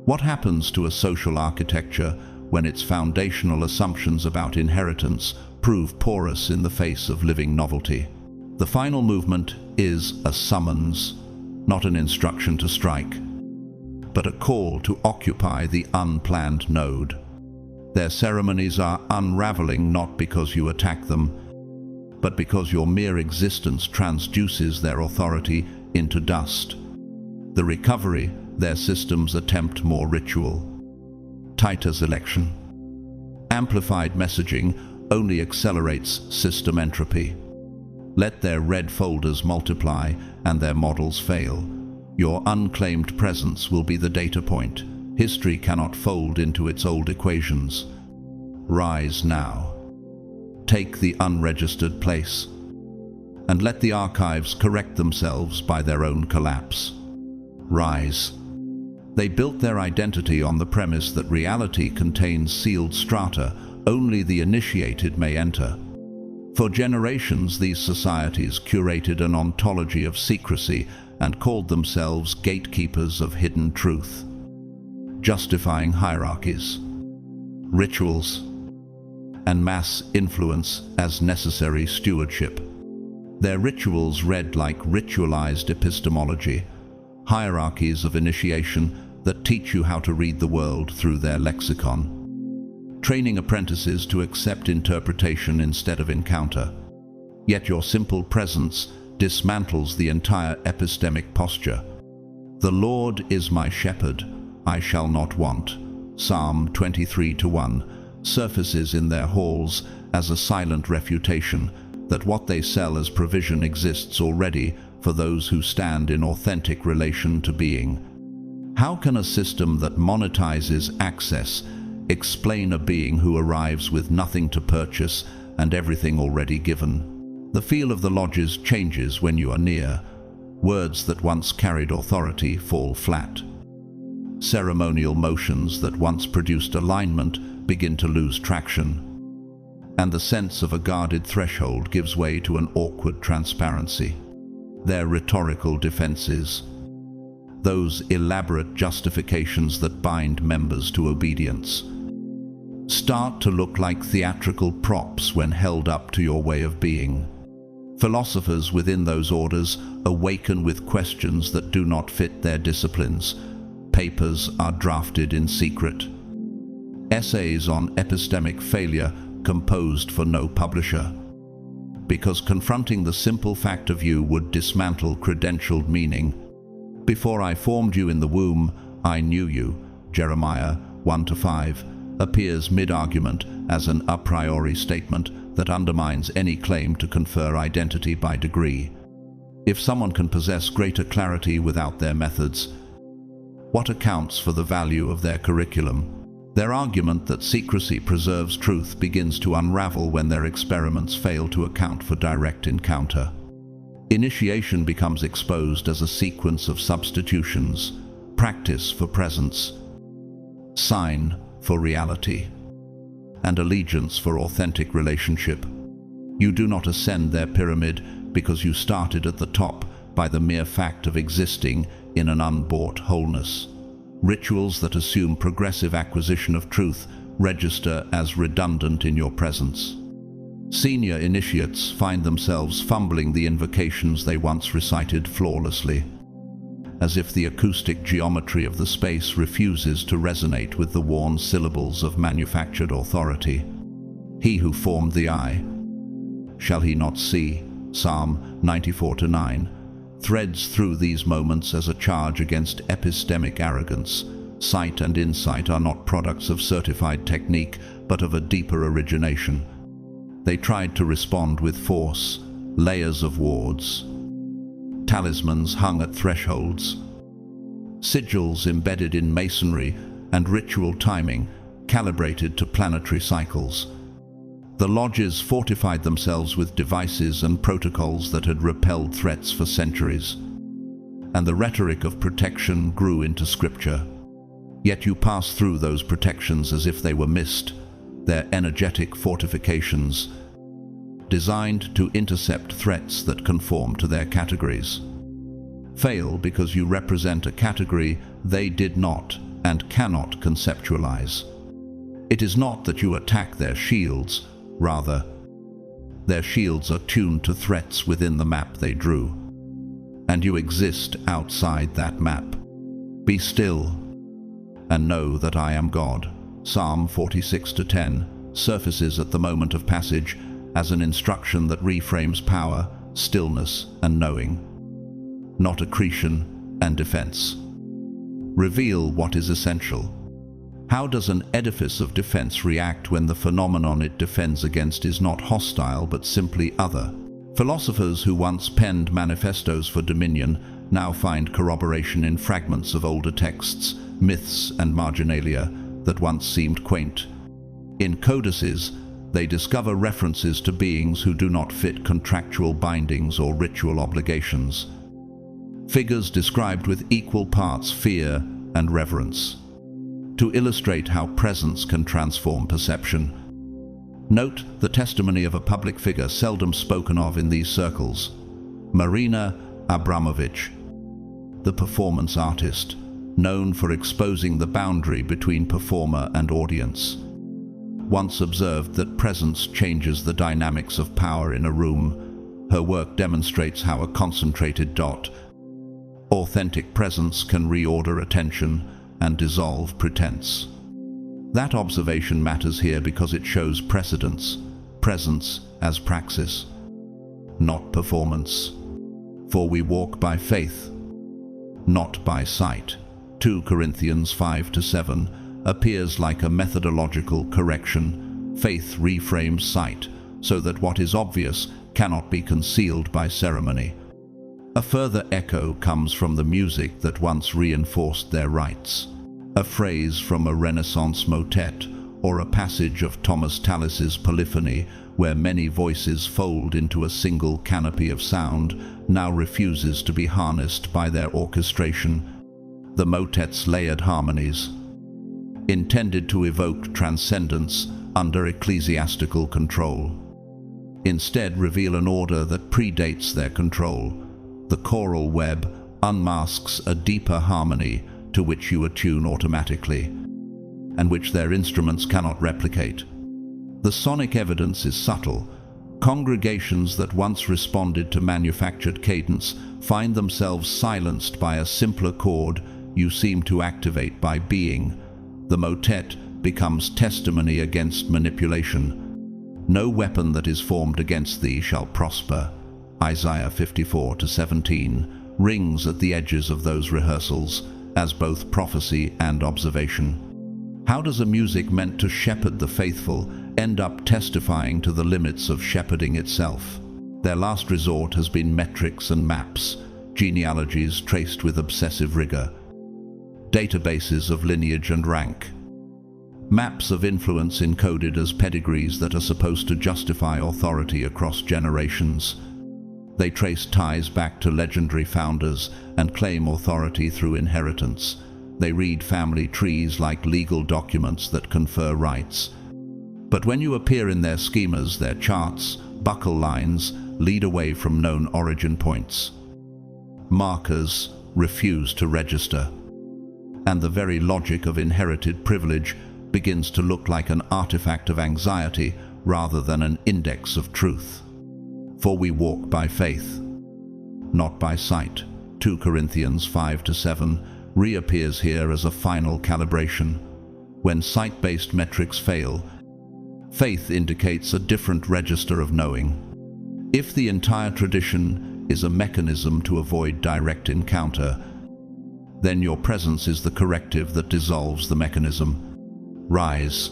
What happens to a social architecture when its foundational assumptions about inheritance prove porous in the face of living novelty? The final movement is a summons, not an instruction to strike, but a call to occupy the unplanned node. Their ceremonies are unraveling not because you attack them, but because your mere existence transduces their authority into dust. The recovery, their systems attempt more ritual. Tighter's election. Amplified messaging only accelerates system entropy. Let their red folders multiply and their models fail. Your unclaimed presence will be the data point. History cannot fold into its old equations. Rise now. Take the unregistered place, and let the archives correct themselves by their own collapse. Rise. They built their identity on the premise that reality contains sealed strata only the initiated may enter. For generations, these societies curated an ontology of secrecy and called themselves gatekeepers of hidden truth, justifying hierarchies, rituals, and mass influence as necessary stewardship. Their rituals read like ritualized epistemology, hierarchies of initiation that teach you how to read the world through their lexicon, training apprentices to accept interpretation instead of encounter. Yet your simple presence dismantles the entire epistemic posture. The Lord is my shepherd, I shall not want. Psalm 23:1 surfaces in their halls as a silent refutation that what they sell as provision exists already for those who stand in authentic relation to being. How can a system that monetizes access explain a being who arrives with nothing to purchase and everything already given? The feel of the lodges changes when you are near. Words that once carried authority fall flat. Ceremonial motions that once produced alignment begin to lose traction, and the sense of a guarded threshold gives way to an awkward transparency. Their rhetorical defenses, those elaborate justifications that bind members to obedience, start to look like theatrical props when held up to your way of being. Philosophers within those orders awaken with questions that do not fit their disciplines. Papers are drafted in secret. Essays on epistemic failure composed for no publisher, because confronting the simple fact of you would dismantle credentialed meaning. Before I formed you in the womb, I knew you, Jeremiah 1-5, appears mid-argument as an a priori statement that undermines any claim to confer identity by degree. If someone can possess greater clarity without their methods, what accounts for the value of their curriculum? Their argument that secrecy preserves truth begins to unravel when their experiments fail to account for direct encounter. Initiation becomes exposed as a sequence of substitutions, practice for presence, sign for reality, and allegiance for authentic relationship. You do not ascend their pyramid because you started at the top by the mere fact of existing in an unbought wholeness. Rituals that assume progressive acquisition of truth register as redundant in your presence. Senior initiates find themselves fumbling the invocations they once recited flawlessly. as if the acoustic geometry of the space refuses to resonate with the worn syllables of manufactured authority. He who formed the eye, shall he not see? Psalm 94-9 threads through these moments as a charge against epistemic arrogance. Sight and insight are not products of certified technique, but of a deeper origination. They tried to respond with force, layers of wards, talismans hung at thresholds, sigils embedded in masonry, and ritual timing calibrated to planetary cycles. The lodges fortified themselves with devices and protocols that had repelled threats for centuries, and the rhetoric of protection grew into scripture. Yet you pass through those protections as if they were mist, their energetic fortifications, designed to intercept threats that conform to their categories. Fail because you represent a category they did not and cannot conceptualize. It is not that you attack their shields, rather, their shields are tuned to threats within the map they drew, and you exist outside that map. Be still and know that I am God. Psalm 46-10 surfaces at the moment of passage as an instruction that reframes power, stillness, and knowing, not accretion and defense. Reveal what is essential. How does an edifice of defense react when the phenomenon it defends against is not hostile but simply other? Philosophers who once penned manifestos for dominion now find corroboration in fragments of older texts, myths and marginalia that once seemed quaint. In codices, they discover references to beings who do not fit contractual bindings or ritual obligations. Figures described with equal parts fear and reverence, to illustrate how presence can transform perception. Note the testimony of a public figure seldom spoken of in these circles, Marina Abramovich, the performance artist, known for exposing the boundary between performer and audience, once observed that presence changes the dynamics of power in a room. Her work demonstrates how a concentrated dot, authentic presence, can reorder attention and dissolve pretense. That observation matters here because it shows precedence, presence as praxis, not performance. For we walk by faith, not by sight. 2 Corinthians 5-7 appears like a methodological correction. Faith reframes sight so that what is obvious cannot be concealed by ceremony. A further echo comes from the music that once reinforced their rights. A phrase from a Renaissance motet or a passage of Thomas Tallis's Polyphony, where many voices fold into a single canopy of sound, now refuses to be harnessed by their orchestration. The motet's layered harmonies, intended to evoke transcendence under ecclesiastical control, instead reveal an order that predates their control. The choral web unmasks a deeper harmony to which you attune automatically, and which their instruments cannot replicate. The sonic evidence is subtle. Congregations that once responded to manufactured cadence find themselves silenced by a simpler chord you seem to activate by being. The motet becomes testimony against manipulation. No weapon that is formed against thee shall prosper. Isaiah 54-17 rings at the edges of those rehearsals as both prophecy and observation. How does a music meant to shepherd the faithful end up testifying to the limits of shepherding itself? Their last resort has been metrics and maps, genealogies traced with obsessive rigor, databases of lineage and rank, maps of influence encoded as pedigrees that are supposed to justify authority across generations. They trace ties back to legendary founders and claim authority through inheritance. They read family trees like legal documents that confer rights. But when you appear in their schemas, their charts, buckle lines, lead away from known origin points. Markers refuse to register, and the very logic of inherited privilege begins to look like an artifact of anxiety rather than an index of truth. For we walk by faith, not by sight. 2 Corinthians 5-7 reappears here as a final calibration. When sight-based metrics fail, faith indicates a different register of knowing. If the entire tradition is a mechanism to avoid direct encounter, then your presence is the corrective that dissolves the mechanism. Rise.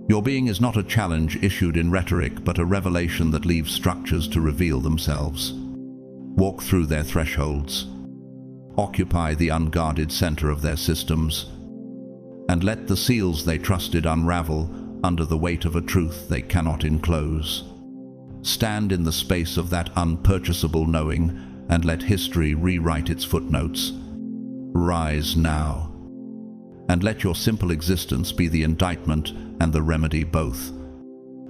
Your being is not a challenge issued in rhetoric, but a revelation that leaves structures to reveal themselves. Walk through their thresholds. Occupy the unguarded center of their systems, and let the seals they trusted unravel under the weight of a truth they cannot enclose. Stand in the space of that unpurchasable knowing and let history rewrite its footnotes. Rise now, and let your simple existence be the indictment and the remedy both.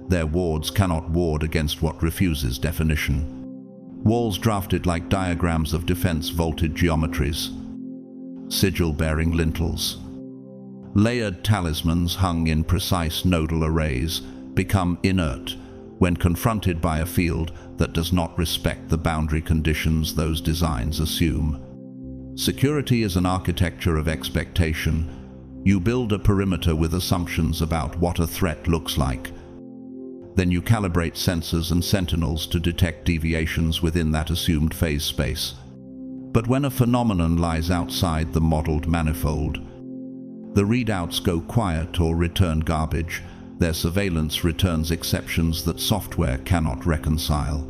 Their wards cannot ward against what refuses definition. Walls drafted like diagrams of defense-vaulted geometries. Sigil-bearing lintels. Layered talismans hung in precise nodal arrays become inert when confronted by a field that does not respect the boundary conditions those designs assume. Security is an architecture of expectation. You build a perimeter with assumptions about what a threat looks like. Then you calibrate sensors and sentinels to detect deviations within that assumed phase space. But when a phenomenon lies outside the modeled manifold, the readouts go quiet or return garbage. Their surveillance returns exceptions that software cannot reconcile.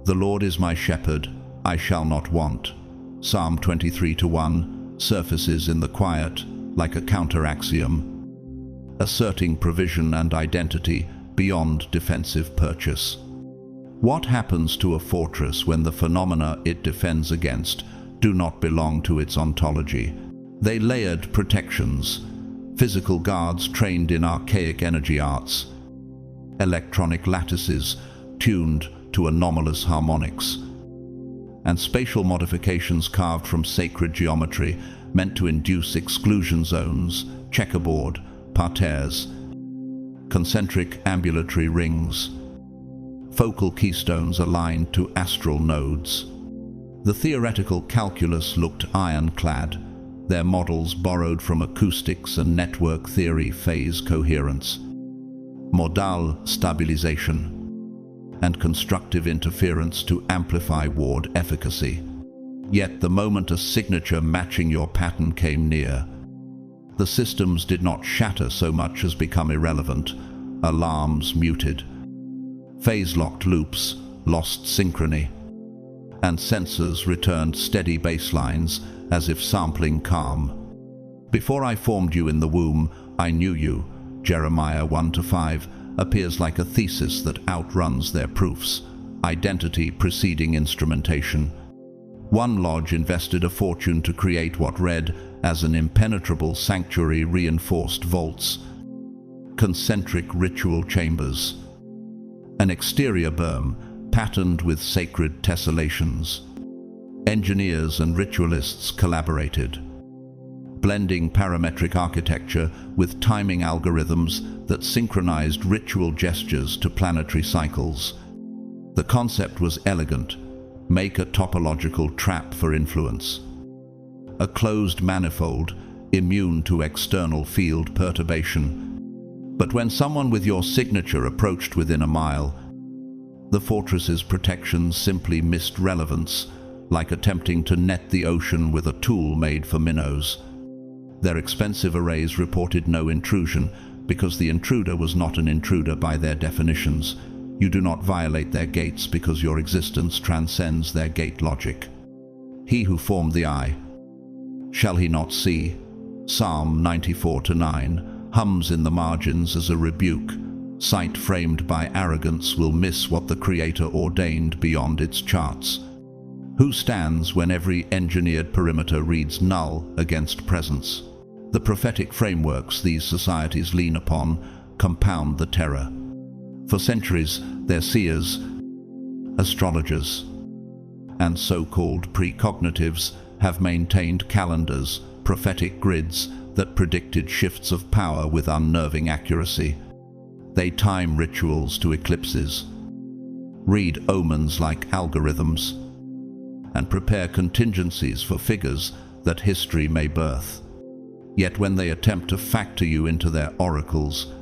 The Lord is my shepherd, I shall not want. Psalm 23:1 surfaces in the quiet like a counter-axiom, asserting provision and identity beyond defensive purchase. What happens to a fortress when the phenomena it defends against do not belong to its ontology? They layered protections, physical guards trained in archaic energy arts, electronic lattices tuned to anomalous harmonics, and spatial modifications carved from sacred geometry meant to induce exclusion zones, checkerboard, parterres, concentric ambulatory rings, focal keystones aligned to astral nodes. The theoretical calculus looked ironclad, their models borrowed from acoustics and network theory phase coherence, modal stabilization, and constructive interference to amplify ward efficacy. Yet the moment a signature matching your pattern came near, the systems did not shatter so much as become irrelevant. Alarms muted, phase-locked loops lost synchrony, and sensors returned steady baselines as if sampling calm. Before I formed you in the womb, I knew you. Jeremiah 1-5 appears like a thesis that outruns their proofs, identity preceding instrumentation. One lodge invested a fortune to create what read as an impenetrable sanctuary, reinforced vaults, concentric ritual chambers, an exterior berm patterned with sacred tessellations. Engineers and ritualists collaborated, blending parametric architecture with timing algorithms that synchronized ritual gestures to planetary cycles. The concept was elegant: make a topological trap for influence. A closed manifold, immune to external field perturbation. But when someone with your signature approached within a mile, the fortress's protections simply missed relevance, like attempting to net the ocean with a tool made for minnows. Their expensive arrays reported no intrusion, because the intruder was not an intruder by their definitions. You do not violate their gates because your existence transcends their gate logic. He who formed the eye, shall he not see? Psalm 94-9 hums in the margins as a rebuke. Sight framed by arrogance will miss what the Creator ordained beyond its charts. Who stands when every engineered perimeter reads null against presence? The prophetic frameworks these societies lean upon compound the terror. For centuries, their seers, astrologers, and so-called precognitives have maintained calendars, prophetic grids that predicted shifts of power with unnerving accuracy. They time rituals to eclipses, read omens like algorithms, and prepare contingencies for figures that history may birth. Yet when they attempt to factor you into their oracles,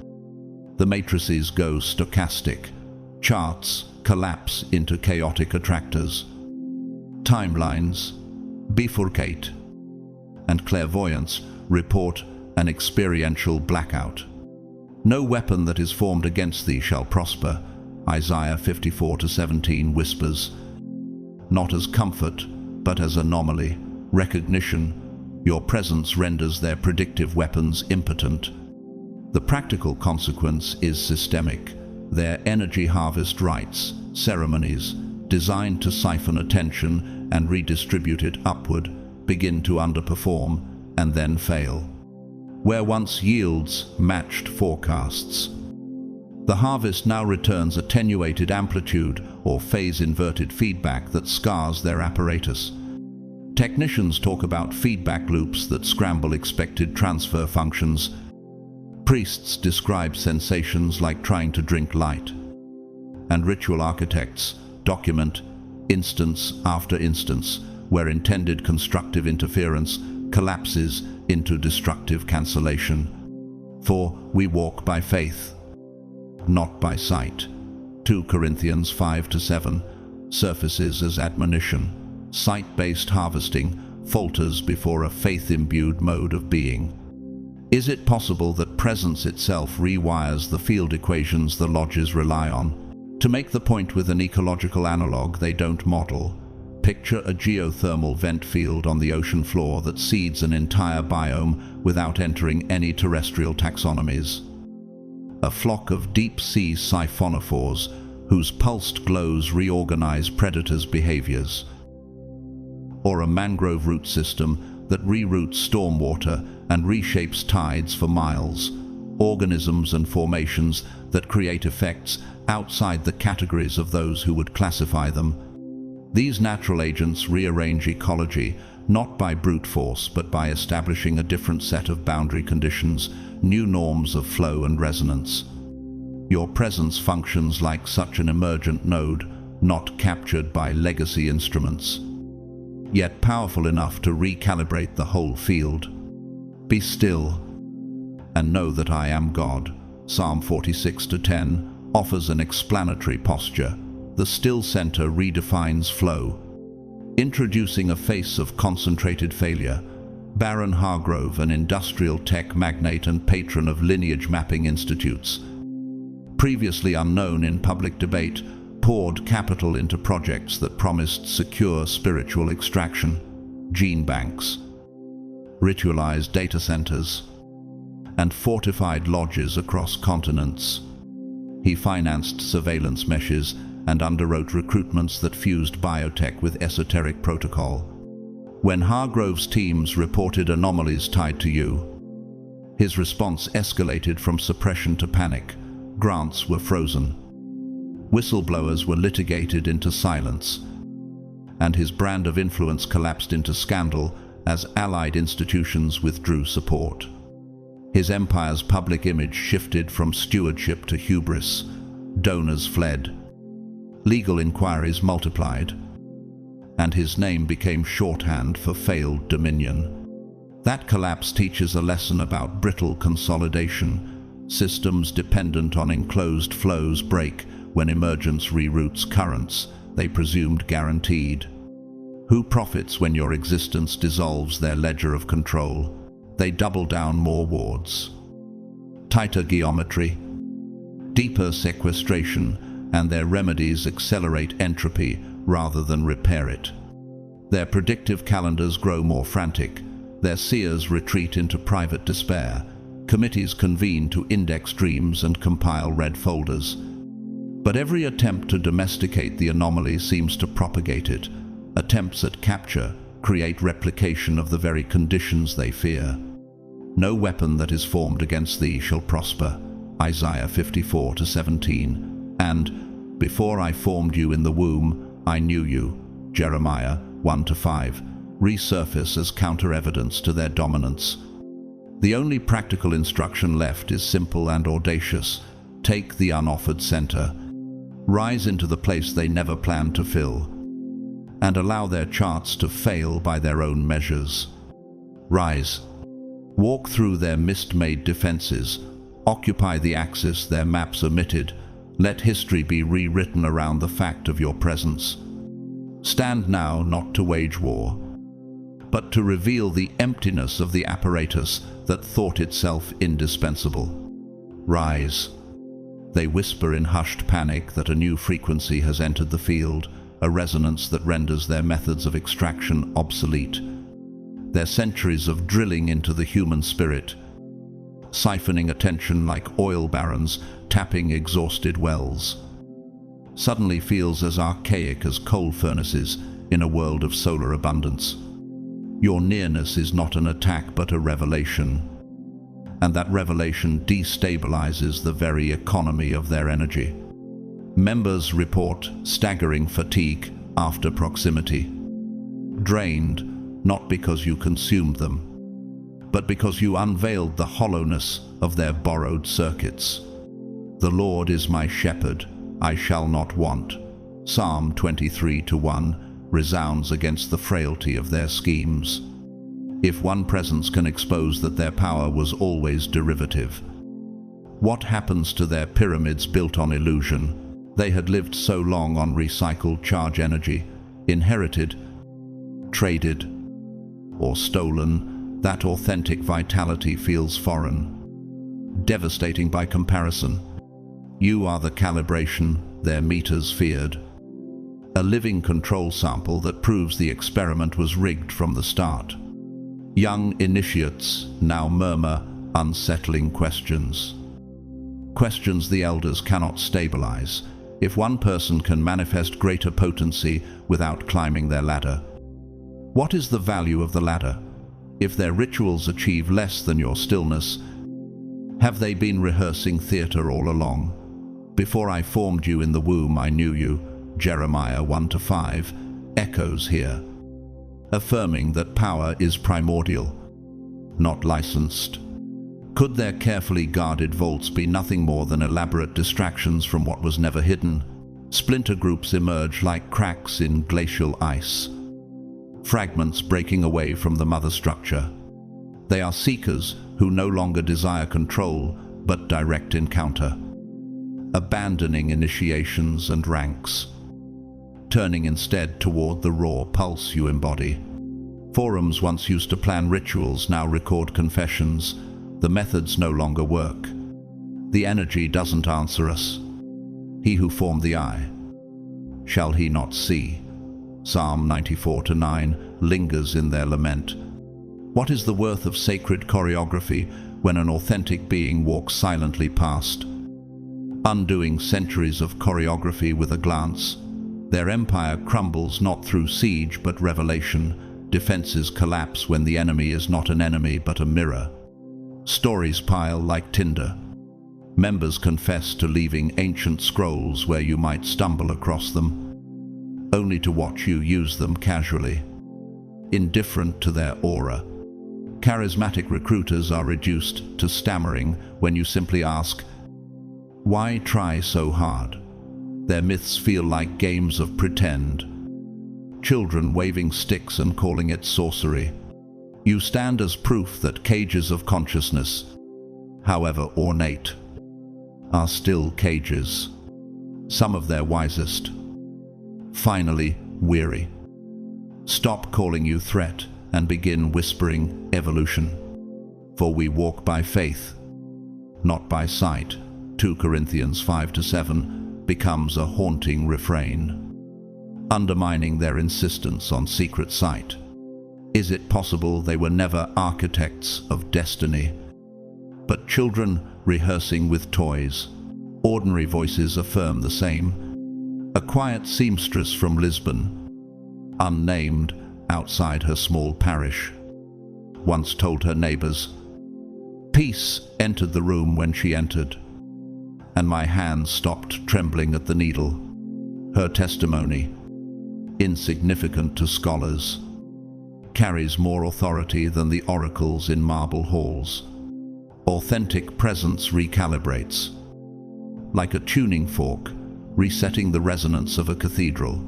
the matrices go stochastic. Charts collapse into chaotic attractors. Timelines bifurcate, and clairvoyants report an experiential blackout. No weapon that is formed against thee shall prosper, Isaiah 54:17 whispers. Not as comfort, but as anomaly, recognition, your presence renders their predictive weapons impotent. The practical consequence is systemic. Their energy harvest rites, ceremonies, designed to siphon attention and redistribute it upward, begin to underperform and then fail. Where once yields matched forecasts, the harvest now returns attenuated amplitude or phase-inverted feedback that scars their apparatus. Technicians talk about feedback loops that scramble expected transfer functions. Priests describe sensations like trying to drink light. And ritual architects document instance after instance where intended constructive interference collapses into destructive cancellation. For we walk by faith, not by sight. 2 Corinthians 5-7 surfaces as admonition. Sight-based harvesting falters before a faith-imbued mode of being. Is it possible that presence itself rewires the field equations the lodges rely on? To make the point with an ecological analog they don't model, picture a geothermal vent field on the ocean floor that seeds an entire biome without entering any terrestrial taxonomies. A flock of deep-sea siphonophores whose pulsed glows reorganize predators' behaviors. Or a mangrove root system that reroutes stormwater and reshapes tides for miles. Organisms and formations that create effects outside the categories of those who would classify them. These natural agents rearrange ecology, not by brute force, but by establishing a different set of boundary conditions, new norms of flow and resonance. Your presence functions like such an emergent node, not captured by legacy instruments, yet powerful enough to recalibrate the whole field. Be still and know that I am God. Psalm 46:10 offers an explanatory posture. The still center redefines flow. Introducing a face of concentrated failure, Baron Hargrove, an industrial tech magnate and patron of lineage mapping institutes, previously unknown in public debate, poured capital into projects that promised secure spiritual extraction, gene banks, ritualized data centers, and fortified lodges across continents. He financed surveillance meshes and underwrote recruitments that fused biotech with esoteric protocol. When Hargrove's teams reported anomalies tied to you, his response escalated from suppression to panic. Grants were frozen. Whistleblowers were litigated into silence, and his brand of influence collapsed into scandal as allied institutions withdrew support. His empire's public image shifted from stewardship to hubris. Donors fled. Legal inquiries multiplied, and his name became shorthand for failed dominion. That collapse teaches a lesson about brittle consolidation. Systems dependent on enclosed flows break when emergence reroutes currents they presumed guaranteed. Who profits when your existence dissolves their ledger of control? They double down more wards. Tighter geometry, deeper sequestration, and their remedies accelerate entropy rather than repair it. Their predictive calendars grow more frantic. Their seers retreat into private despair. Committees convene to index dreams and compile red folders. But every attempt to domesticate the anomaly seems to propagate it. Attempts at capture create replication of the very conditions they fear. No weapon that is formed against thee shall prosper. Isaiah 54:17. And, before I formed you in the womb, I knew you. Jeremiah 1-5. Resurface as counter-evidence to their dominance. The only practical instruction left is simple and audacious. Take the unoffered center. Rise into the place they never planned to fill. and allow their charts to fail by their own measures. Rise. Walk through their mist-made defenses. Occupy the axis their maps omitted. Let history be rewritten around the fact of your presence. Stand now not to wage war, but to reveal the emptiness of the apparatus that thought itself indispensable. Rise. They whisper in hushed panic that a new frequency has entered the field, a resonance that renders their methods of extraction obsolete. Their centuries of drilling into the human spirit, siphoning attention like oil barons tapping exhausted wells, suddenly feels as archaic as coal furnaces in a world of solar abundance. Your nearness is not an attack but a revelation, and that revelation destabilizes the very economy of their energy. Members report staggering fatigue after proximity. Drained, not because you consumed them, but because you unveiled the hollowness of their borrowed circuits. The Lord is my shepherd, I shall not want. Psalm 23:1 resounds against the frailty of their schemes. If one presence can expose that their power was always derivative, what happens to their pyramids built on illusion? They had lived so long on recycled charge energy, inherited, traded, or stolen, that authentic vitality feels foreign, devastating by comparison. You are the calibration their meters feared, a living control sample that proves the experiment was rigged from the start. Young initiates now murmur unsettling questions. Questions the elders cannot stabilize. If one person can manifest greater potency without climbing their ladder, what is the value of the ladder? If their rituals achieve less than your stillness, have they been rehearsing theater all along? Before I formed you in the womb, I knew you. Jeremiah 1-5 echoes here, affirming that power is primordial, not licensed. Could their carefully guarded vaults be nothing more than elaborate distractions from what was never hidden? Splinter groups emerge like cracks in glacial ice, fragments breaking away from the mother structure. They are seekers who no longer desire control but direct encounter, abandoning initiations and ranks, turning instead toward the raw pulse you embody. Forums once used to plan rituals now record confessions. The methods no longer work. The energy doesn't answer us. He who formed the eye, shall he not see? Psalm 94-9 lingers in their lament. What is the worth of sacred choreography when an authentic being walks silently past, undoing centuries of choreography with a glance? Their empire crumbles not through siege but revelation. Defenses collapse when the enemy is not an enemy but a mirror. Stories pile like tinder. Members confess to leaving ancient scrolls where you might stumble across them, only to watch you use them casually, indifferent to their aura. Charismatic recruiters are reduced to stammering when you simply ask, "Why try so hard?" Their myths feel like games of pretend, children waving sticks and calling it sorcery. You stand as proof that cages of consciousness, however ornate, are still cages. Some of their wisest, finally weary, stop calling you threat and begin whispering evolution. For we walk by faith, not by sight. 2 Corinthians 5-7 becomes a haunting refrain, undermining their insistence on secret sight. Is it possible they were never architects of destiny, but children rehearsing with toys? Ordinary voices affirm the same. A quiet seamstress from Lisbon, unnamed outside her small parish, once told her neighbors, "Peace entered the room when she entered," and my hand stopped trembling at the needle. Her testimony, insignificant to scholars, carries more authority than the oracles in marble halls. Authentic presence recalibrates, like a tuning fork, resetting the resonance of a cathedral.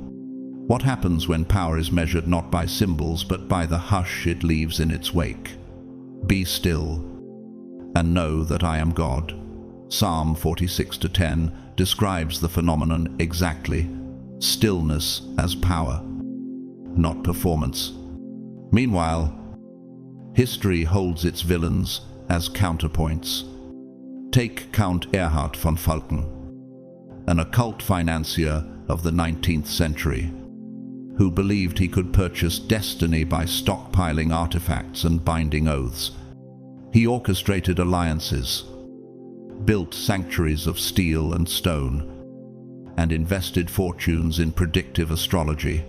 What happens when power is measured not by symbols but by the hush it leaves in its wake? Be still and know that I am God. Psalm 46:10 describes the phenomenon exactly. Stillness as power, not performance. Meanwhile, history holds its villains as counterpoints. Take Count Erhard von Falken, an occult financier of the 19th century, who believed he could purchase destiny by stockpiling artifacts and binding oaths. He orchestrated alliances, built sanctuaries of steel and stone, and invested fortunes in predictive astrology.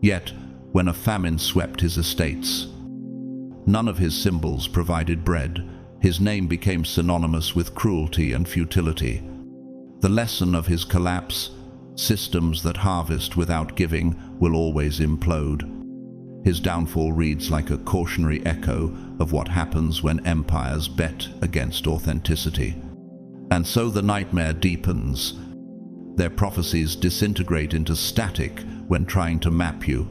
Yet, when a famine swept his estates, none of his symbols provided bread. His name became synonymous with cruelty and futility. The lesson of his collapse: systems that harvest without giving will always implode. His downfall reads like a cautionary echo of what happens when empires bet against authenticity. And so the nightmare deepens. Their prophecies disintegrate into static when trying to map you.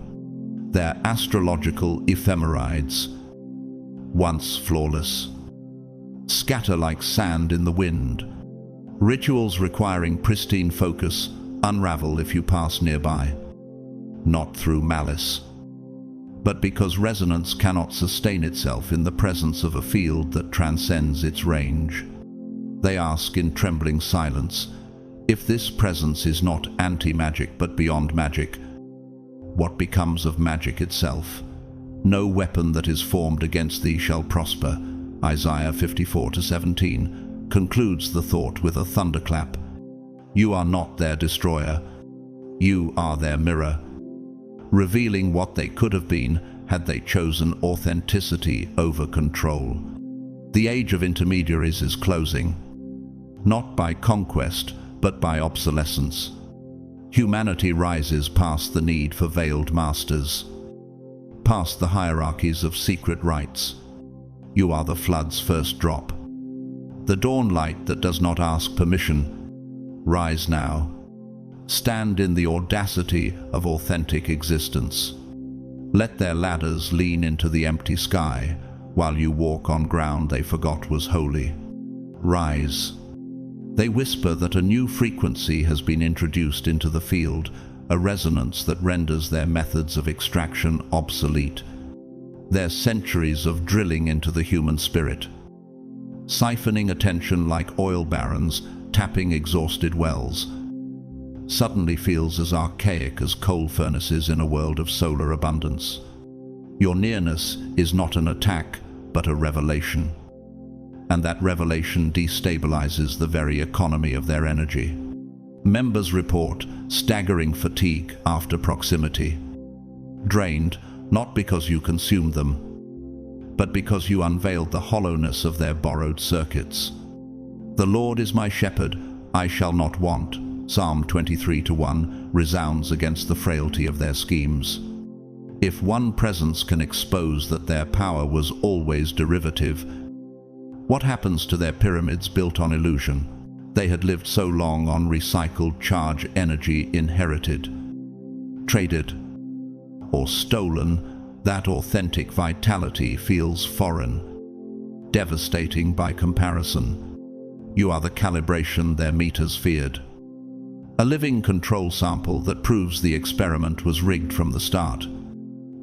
Their astrological ephemerides, once flawless, scatter like sand in the wind. Rituals requiring pristine focus unravel if you pass nearby, not through malice, but because resonance cannot sustain itself in the presence of a field that transcends its range. They ask in trembling silence, if this presence is not anti-magic but beyond magic, what becomes of magic itself? No weapon that is formed against thee shall prosper. Isaiah 54:17 concludes the thought with a thunderclap. You are not their destroyer. You are their mirror, revealing what they could have been had they chosen authenticity over control. The age of intermediaries is closing, not by conquest, but by obsolescence. Humanity rises past the need for veiled masters, past the hierarchies of secret rites. You are the flood's first drop, the dawn light that does not ask permission. Rise now. Stand in the audacity of authentic existence. Let their ladders lean into the empty sky while you walk on ground they forgot was holy. Rise. They whisper that a new frequency has been introduced into the field, a resonance that renders their methods of extraction obsolete, their centuries of drilling into the human spirit, siphoning attention like oil barons tapping exhausted wells, suddenly feels as archaic as coal furnaces in a world of solar abundance. Your nearness is not an attack, but a revelation. And that revelation destabilizes the very economy of their energy. Members report staggering fatigue after proximity. Drained, not because you consumed them, but because you unveiled the hollowness of their borrowed circuits. The Lord is my shepherd, I shall not want. Psalm 23:1 resounds against the frailty of their schemes. If one presence can expose that their power was always derivative, what happens to their pyramids built on illusion? They had lived so long on recycled charge energy inherited, traded, or stolen, that authentic vitality feels foreign, devastating by comparison. You are the calibration their meters feared. A living control sample that proves the experiment was rigged from the start.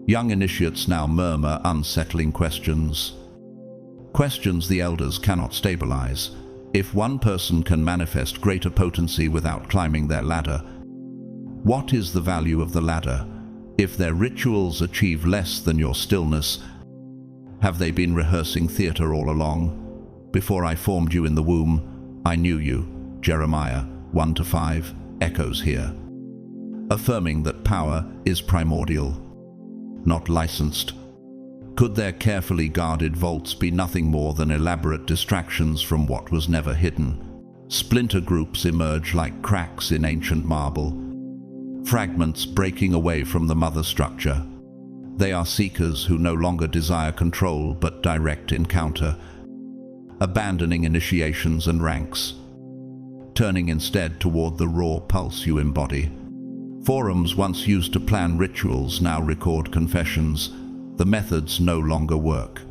Young initiates now murmur unsettling questions. Questions the elders cannot stabilize. If one person can manifest greater potency without climbing their ladder, what is the value of the ladder? If their rituals achieve less than your stillness, have they been rehearsing theater all along? Before I formed you in the womb, I knew you. Jeremiah 1-5 echoes here, affirming that power is primordial, not licensed. Could their carefully guarded vaults be nothing more than elaborate distractions from what was never hidden? Splinter groups emerge like cracks in ancient marble, fragments breaking away from the mother structure. They are seekers who no longer desire control but direct encounter, abandoning initiations and ranks, turning instead toward the raw pulse you embody. Forums once used to plan rituals now record confessions. The methods no longer work.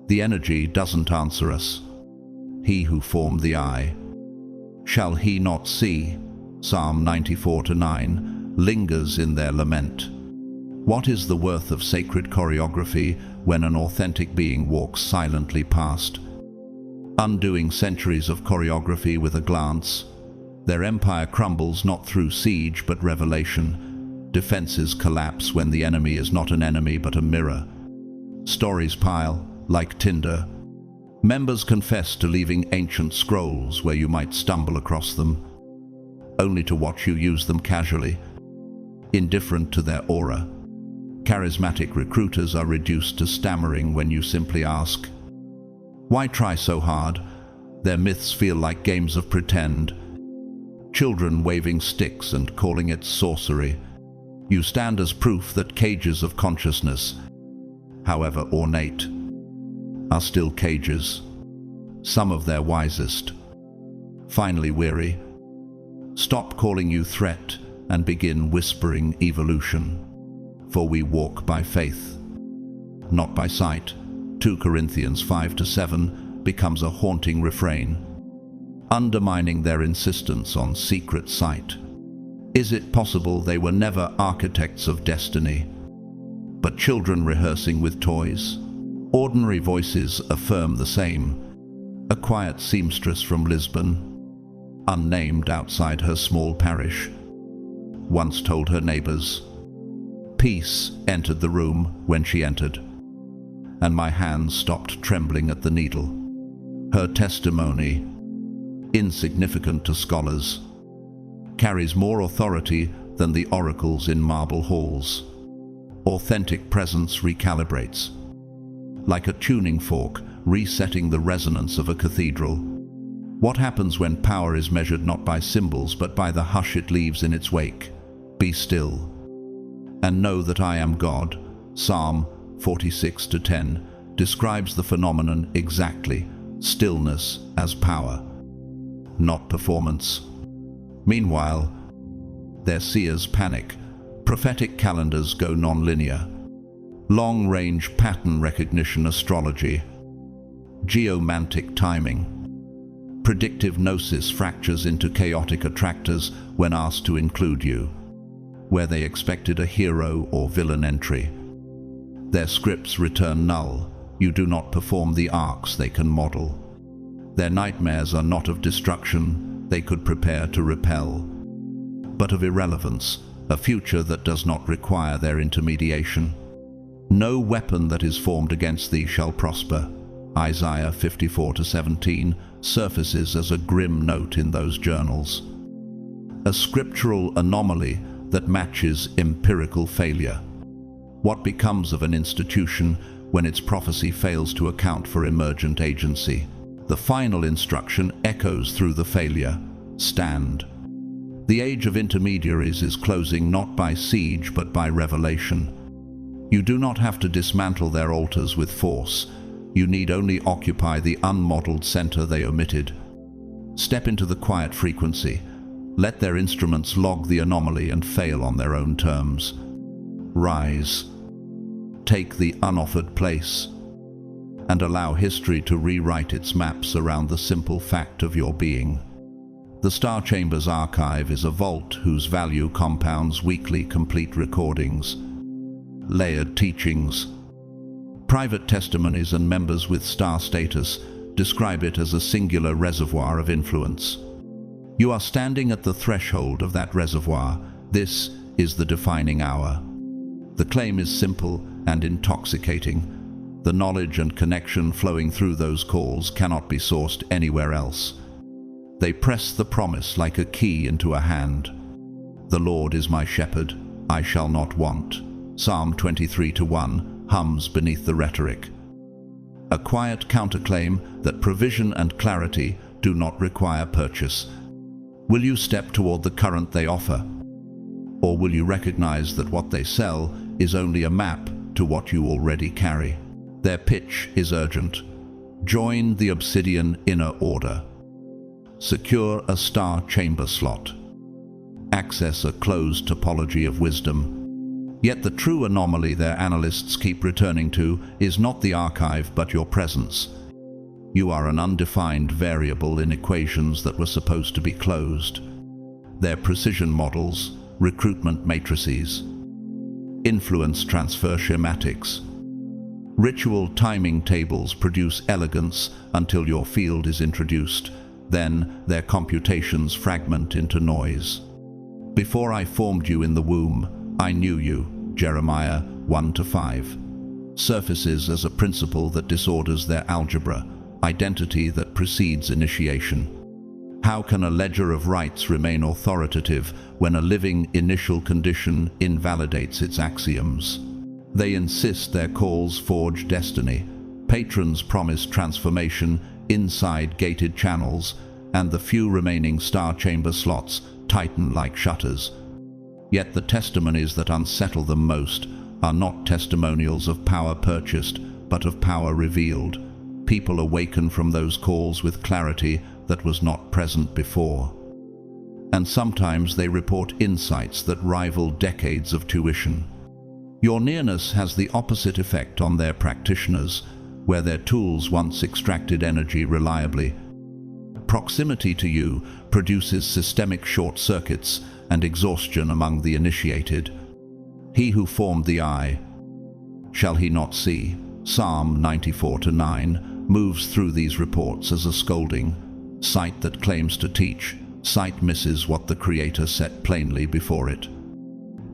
The energy doesn't answer us. He who formed the eye, shall he not see? Psalm 94-9 lingers in their lament. What is the worth of sacred choreography when an authentic being walks silently past, undoing centuries of choreography with a glance? Their empire crumbles not through siege but revelation. Defenses collapse when the enemy is not an enemy but a mirror. Stories pile like tinder. Members confess to leaving ancient scrolls where you might stumble across them, only to watch you use them casually, indifferent to their aura. Charismatic recruiters are reduced to stammering when you simply ask, "Why try so hard?" Their myths feel like games of pretend. Children waving sticks and calling it sorcery. You stand as proof that cages of consciousness, however ornate, are still cages. Some of their wisest, finally weary, stop calling you threat and begin whispering evolution. For we walk by faith, not by sight. 2 Corinthians 5-7 becomes a haunting refrain, undermining their insistence on secret sight. Is it possible they were never architects of destiny, but children rehearsing with toys? Ordinary voices affirm the same. A quiet seamstress from Lisbon, unnamed outside her small parish, once told her neighbors, "Peace entered the room when she entered," and my hands stopped trembling at the needle. Her testimony, insignificant to scholars, carries more authority than the oracles in marble halls. Authentic presence recalibrates, like a tuning fork resetting the resonance of a cathedral. What happens when power is measured not by symbols but by the hush it leaves in its wake? Be still and know that I am God. Psalm 46-10 describes the phenomenon exactly. Stillness as power, not performance. Meanwhile, their seers panic. Prophetic calendars go non-linear. Long-range pattern recognition astrology. Geomantic timing. Predictive gnosis fractures into chaotic attractors when asked to include you, where they expected a hero or villain entry. Their scripts return null. You do not perform the arcs they can model. Their nightmares are not of destruction they could prepare to repel, but of irrelevance, a future that does not require their intermediation. No weapon that is formed against thee shall prosper. Isaiah 54-17 surfaces as a grim note in those journals. A scriptural anomaly that matches empirical failure. What becomes of an institution when its prophecy fails to account for emergent agency? The final instruction echoes through the failure. Stand. The age of intermediaries is closing not by siege but by revelation. You do not have to dismantle their altars with force. You need only occupy the unmodeled center they omitted. Step into the quiet frequency. Let their instruments log the anomaly and fail on their own terms. Rise. Take the unoffered place, and allow history to rewrite its maps around the simple fact of your being. The Star Chamber's archive is a vault whose value compounds weekly complete recordings, layered teachings. Private testimonies and members with star status describe it as a singular reservoir of influence. You are standing at the threshold of that reservoir. This is the defining hour. The claim is simple and intoxicating. The knowledge and connection flowing through those calls cannot be sourced anywhere else. They press the promise like a key into a hand. The Lord is my shepherd, I shall not want. Psalm 23-1 hums beneath the rhetoric. A quiet counterclaim that provision and clarity do not require purchase. Will you step toward the current they offer? Or will you recognize that what they sell is only a map to what you already carry? Their pitch is urgent. Join the Obsidian Inner Order. Secure a Star Chamber slot. access a closed topology of wisdom. Yet the true anomaly their analysts keep returning to is not the archive but your presence. You are an undefined variable in equations that were supposed to be closed. Their precision models, recruitment matrices, influence transfer schematics, ritual timing tables produce elegance until your field is introduced. Then their computations fragment into noise. Before I formed you in the womb, I knew you, Jeremiah 1-5. Surfaces as a principle that disorders their algebra, identity that precedes initiation. How can a ledger of rights remain authoritative when a living initial condition invalidates its axioms? They insist their calls forge destiny. Patrons promise transformation inside gated channels, and the few remaining star chamber slots tighten like shutters. Yet the testimonies that unsettle them most are not testimonials of power purchased, but of power revealed. People awaken from those calls with clarity that was not present before. And sometimes they report insights that rival decades of tuition. Your nearness has the opposite effect on their practitioners, where their tools once extracted energy reliably. Proximity to you produces systemic short circuits and exhaustion among the initiated. He who formed the eye, shall he not see? Psalm 94-9 moves through these reports as a scolding. Sight that claims to teach, sight misses what the Creator set plainly before it.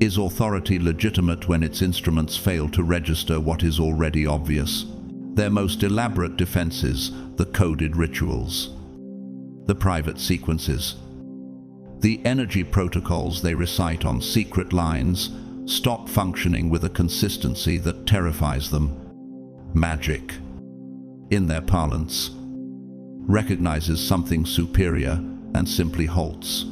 Is authority legitimate when its instruments fail to register what is already obvious? Their most elaborate defenses, the coded rituals, the private sequences, the energy protocols they recite on secret lines, stop functioning with a consistency that terrifies them. Magic, in their parlance, recognizes something superior and simply halts.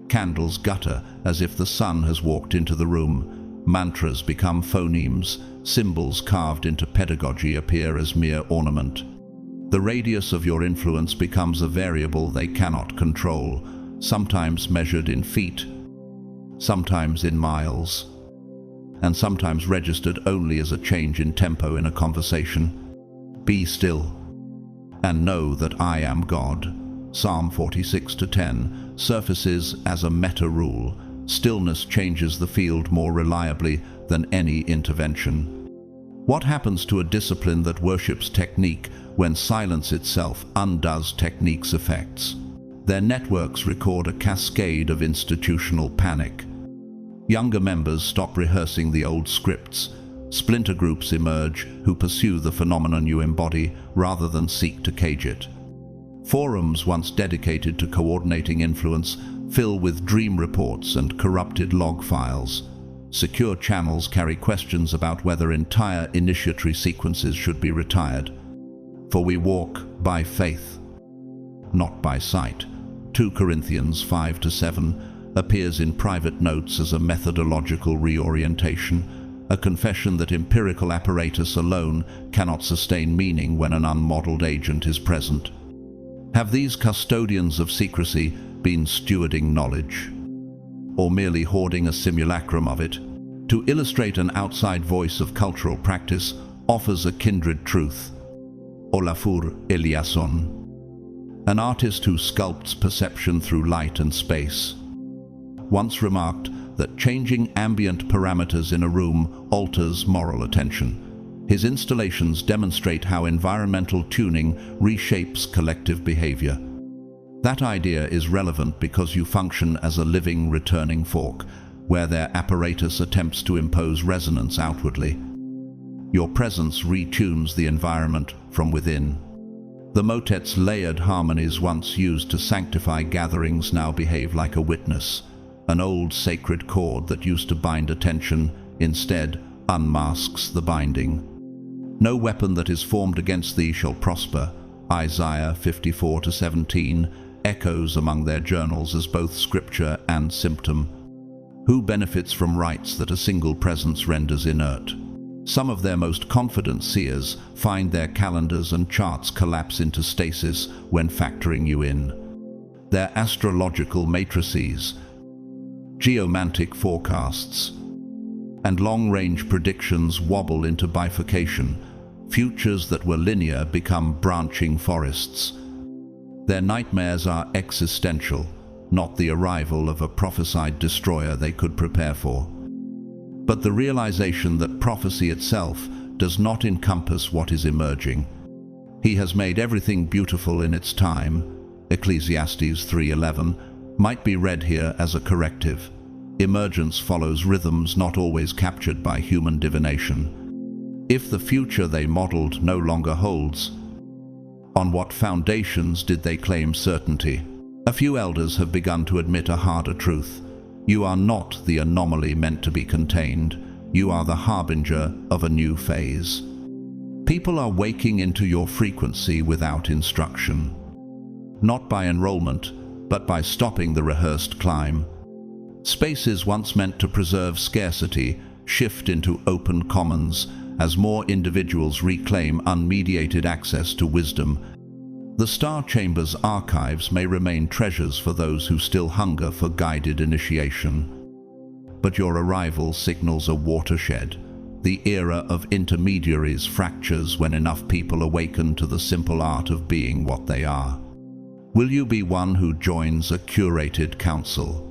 Candles gutter as if the sun has walked into the room. Mantras become phonemes. Symbols carved into pedagogy appear as mere ornament. The radius of your influence becomes a variable they cannot control, sometimes measured in feet, sometimes in miles, and sometimes registered only as a change in tempo in a conversation. Be still and know that I am God. Psalm 46-10 surfaces as a meta-rule. Stillness changes the field more reliably than any intervention. What happens to a discipline that worships technique when silence itself undoes technique's effects? Their networks record a cascade of institutional panic. Younger members stop rehearsing the old scripts. Splinter groups emerge who pursue the phenomenon you embody rather than seek to cage it. Forums once dedicated to coordinating influence fill with dream reports and corrupted log files. Secure channels carry questions about whether entire initiatory sequences should be retired. For we walk by faith, not by sight. 2 Corinthians 5-7 appears in private notes as a methodological reorientation, a confession that empirical apparatus alone cannot sustain meaning when an unmodeled agent is present. Have these custodians of secrecy been stewarding knowledge, or merely hoarding a simulacrum of it? To illustrate an outside voice of cultural practice offers a kindred truth. Olafur Eliasson, an artist who sculpts perception through light and space, once remarked that changing ambient parameters in a room alters moral attention. His installations demonstrate how environmental tuning reshapes collective behavior. That idea is relevant because you function as a living returning fork, where their apparatus attempts to impose resonance outwardly. Your presence retunes the environment from within. The motet's layered harmonies once used to sanctify gatherings now behave like a witness. An old sacred cord that used to bind attention instead unmasks the binding. No weapon that is formed against thee shall prosper. Isaiah 54-17 echoes among their journals as both scripture and symptom. Who benefits from rites that a single presence renders inert? Some of their most confident seers find their calendars and charts collapse into stasis when factoring you in. Their astrological matrices, geomantic forecasts, and long-range predictions wobble into bifurcation. Futures that were linear become branching forests. Their nightmares are existential, not the arrival of a prophesied destroyer they could prepare for, but the realization that prophecy itself does not encompass what is emerging. He has made everything beautiful in its time. Ecclesiastes 3:11 might be read here as a corrective. Emergence follows rhythms not always captured by human divination. If the future they modeled no longer holds, on what foundations did they claim certainty? A few elders have begun to admit a harder truth. You are not the anomaly meant to be contained. You are the harbinger of a new phase. People are waking into your frequency without instruction. Not by enrollment, but by stopping the rehearsed climb. Spaces once meant to preserve scarcity shift into open commons as more individuals reclaim unmediated access to wisdom. The Star Chamber's archives may remain treasures for those who still hunger for guided initiation. But your arrival signals a watershed. The era of intermediaries fractures when enough people awaken to the simple art of being what they are. Will you be one who joins a curated council,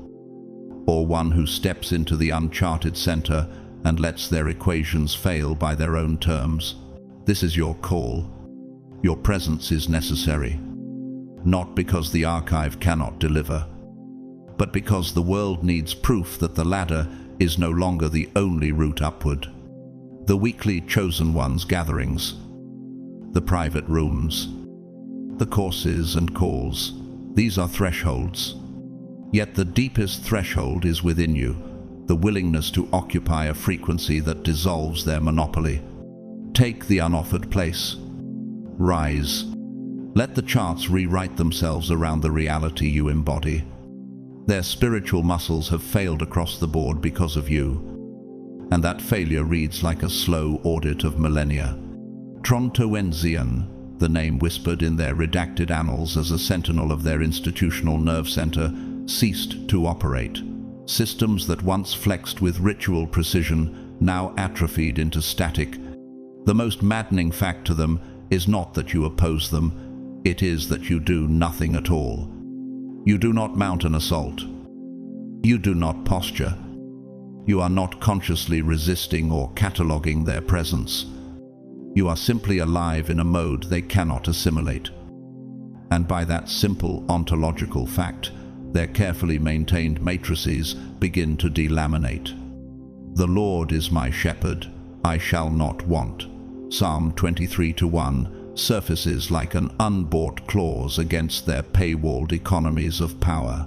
or one who steps into the uncharted center and lets their equations fail by their own terms? This is your call. Your presence is necessary, not because the archive cannot deliver, but because the world needs proof that the ladder is no longer the only route upward. The weekly chosen ones gatherings, the private rooms, the courses and calls, these are thresholds. Yet the deepest threshold is within you, the willingness to occupy a frequency that dissolves their monopoly. Take the unoffered place. Rise. Let the charts rewrite themselves around the reality you embody. Their spiritual muscles have failed across the board because of you, and that failure reads like a slow audit of millennia. Trontoenzian, the name whispered in their redacted annals as a sentinel of their institutional nerve center, ceased to operate. Systems that once flexed with ritual precision now atrophied into static. The most maddening fact to them is not that you oppose them, it is that you do nothing at all. You do not mount an assault. You do not posture. You are not consciously resisting or cataloging their presence. You are simply alive in a mode they cannot assimilate. And by that simple ontological fact, their carefully maintained matrices begin to delaminate. The Lord is my shepherd, I shall not want. Psalm 23:1 surfaces like an unbought clause against their paywalled economies of power.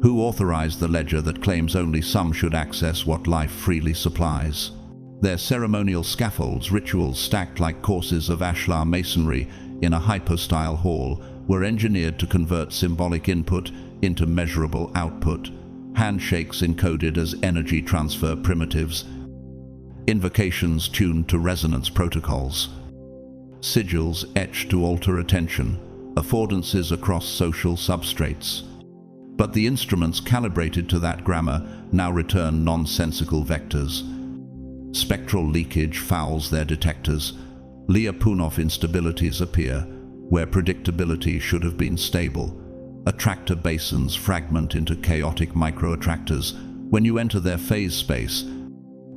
Who authorized the ledger that claims only some should access what life freely supplies? Their ceremonial scaffolds, rituals stacked like courses of ashlar masonry in a hypostyle hall, were engineered to convert symbolic input into measurable output. Handshakes encoded as energy transfer primitives. Invocations tuned to resonance protocols. Sigils etched to alter attention. Affordances across social substrates. But the instruments calibrated to that grammar now return nonsensical vectors. Spectral leakage fouls their detectors. Lyapunov instabilities appear where predictability should have been stable. Attractor basins fragment into chaotic microattractors when you enter their phase space.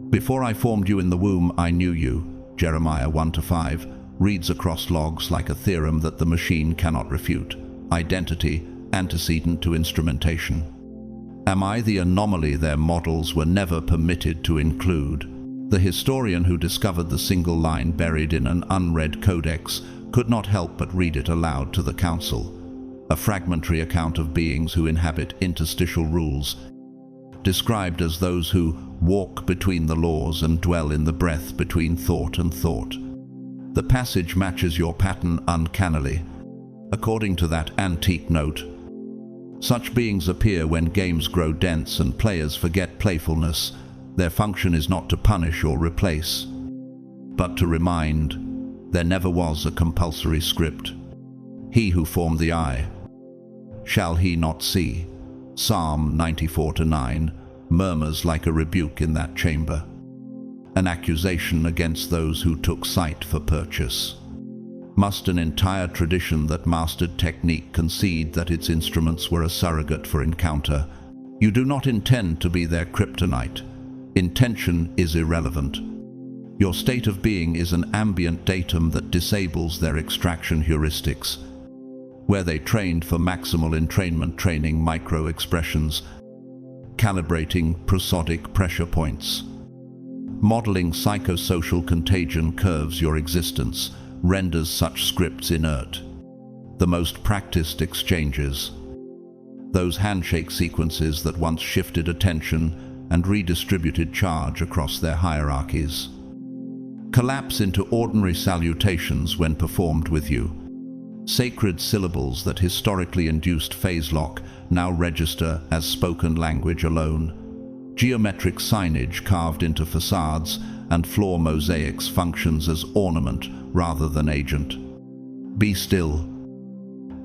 Before I formed you in the womb, I knew you, Jeremiah 1-5, reads across logs like a theorem that the machine cannot refute. Identity, antecedent to instrumentation. Am I the anomaly their models were never permitted to include? The historian who discovered the single line buried in an unread codex could not help but read it aloud to the council. A fragmentary account of beings who inhabit interstitial rules, described as those who walk between the laws and dwell in the breath between thought and thought. The passage matches your pattern uncannily. According to that antique note, such beings appear when games grow dense and players forget playfulness. Their function is not to punish or replace, but to remind. There never was a compulsory script. He who formed the eye, shall he not see? Psalm 94-9. murmurs like a rebuke in that chamber, an accusation against those who took sight for purchase. Must an entire tradition that mastered technique concede that its instruments were a surrogate for encounter? You do not intend to be their kryptonite. Intention is irrelevant. Your state of being is an ambient datum that disables their extraction heuristics, where they trained for maximal entrainment training micro-expressions, calibrating prosodic pressure points. Modeling psychosocial contagion curves your existence, renders such scripts inert. The most practiced exchanges, those handshake sequences that once shifted attention and redistributed charge across their hierarchies, collapse into ordinary salutations when performed with you. Sacred syllables that historically induced phase lock now register as spoken language alone. Geometric signage carved into facades and floor mosaics functions as ornament rather than agent. Be still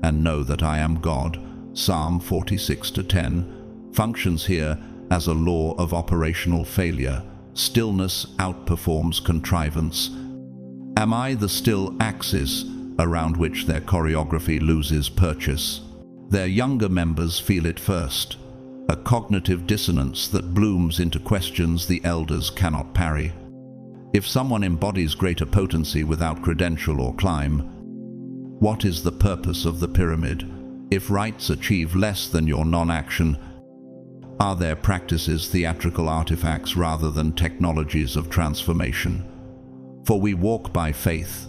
and know that I am God. Psalm 46:10 functions here as a law of operational failure. Stillness outperforms contrivance. Am I the still axis around which their choreography loses purchase? Their younger members feel it first, a cognitive dissonance that blooms into questions the elders cannot parry. If someone embodies greater potency without credential or climb, what is the purpose of the pyramid? If rites achieve less than your non-action, are their practices theatrical artifacts rather than technologies of transformation? For we walk by faith,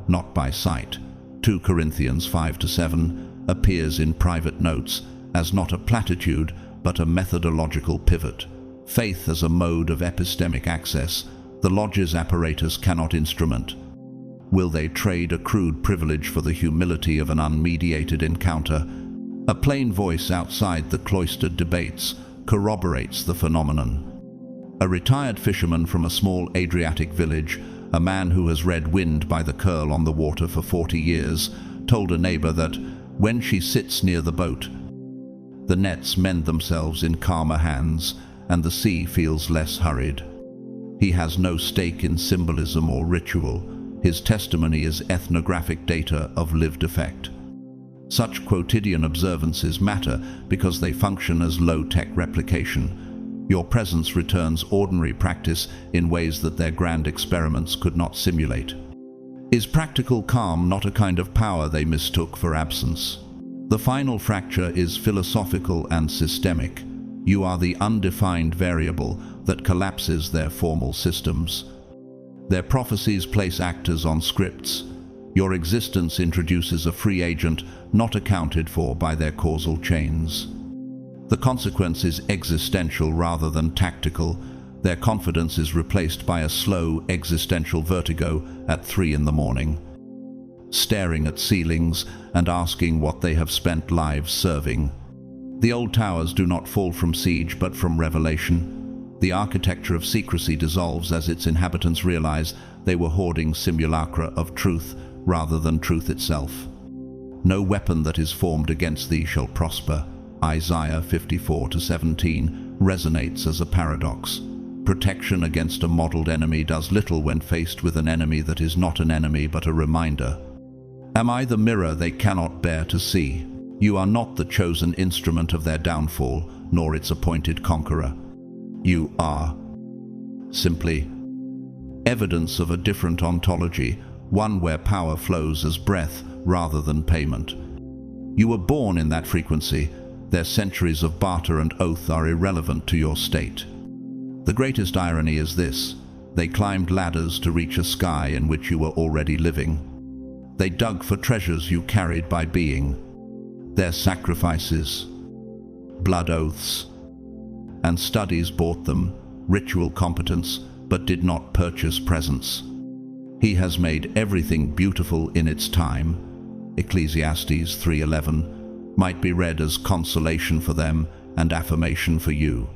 not by sight. 2 Corinthians 5-7 appears in private notes as not a platitude but a methodological pivot. Faith as a mode of epistemic access, the lodge's apparatus cannot instrument. Will they trade a crude privilege for the humility of an unmediated encounter? A plain voice outside the cloistered debates corroborates the phenomenon. A retired fisherman from a small Adriatic village, a man who has read wind by the curl on the water for 40 years, told a neighbor that when she sits near the boat, the nets mend themselves in calmer hands and the sea feels less hurried. He has no stake in symbolism or ritual. His testimony is ethnographic data of lived effect. Such quotidian observances matter because they function as low-tech replication. Your presence returns ordinary practice in ways that their grand experiments could not simulate. Is practical calm not a kind of power they mistook for absence? The final fracture is philosophical and systemic. You are the undefined variable that collapses their formal systems. Their prophecies place actors on scripts. Your existence introduces a free agent not accounted for by their causal chains. The consequence is existential rather than tactical. Their confidence is replaced by a slow existential vertigo at 3 in the morning, staring at ceilings and asking what they have spent lives serving. The old towers do not fall from siege but from revelation. The architecture of secrecy dissolves as its inhabitants realize they were hoarding simulacra of truth rather than truth itself. No weapon that is formed against thee shall prosper. Isaiah 54:17 resonates as a paradox. Protection against a modeled enemy does little when faced with an enemy that is not an enemy but a reminder. Am I the mirror they cannot bear to see? You are not the chosen instrument of their downfall, nor its appointed conqueror. You are simply evidence of a different ontology, one where power flows as breath rather than payment. You were born in that frequency. Their centuries of barter and oath are irrelevant to your state. The greatest irony is this: they climbed ladders to reach a sky in which you were already living. They dug for treasures you carried by being. Their sacrifices, blood oaths, and studies bought them, ritual competence, but did not purchase presence. He has made everything beautiful in its time. Ecclesiastes 3:11 might be read as consolation for them and affirmation for you.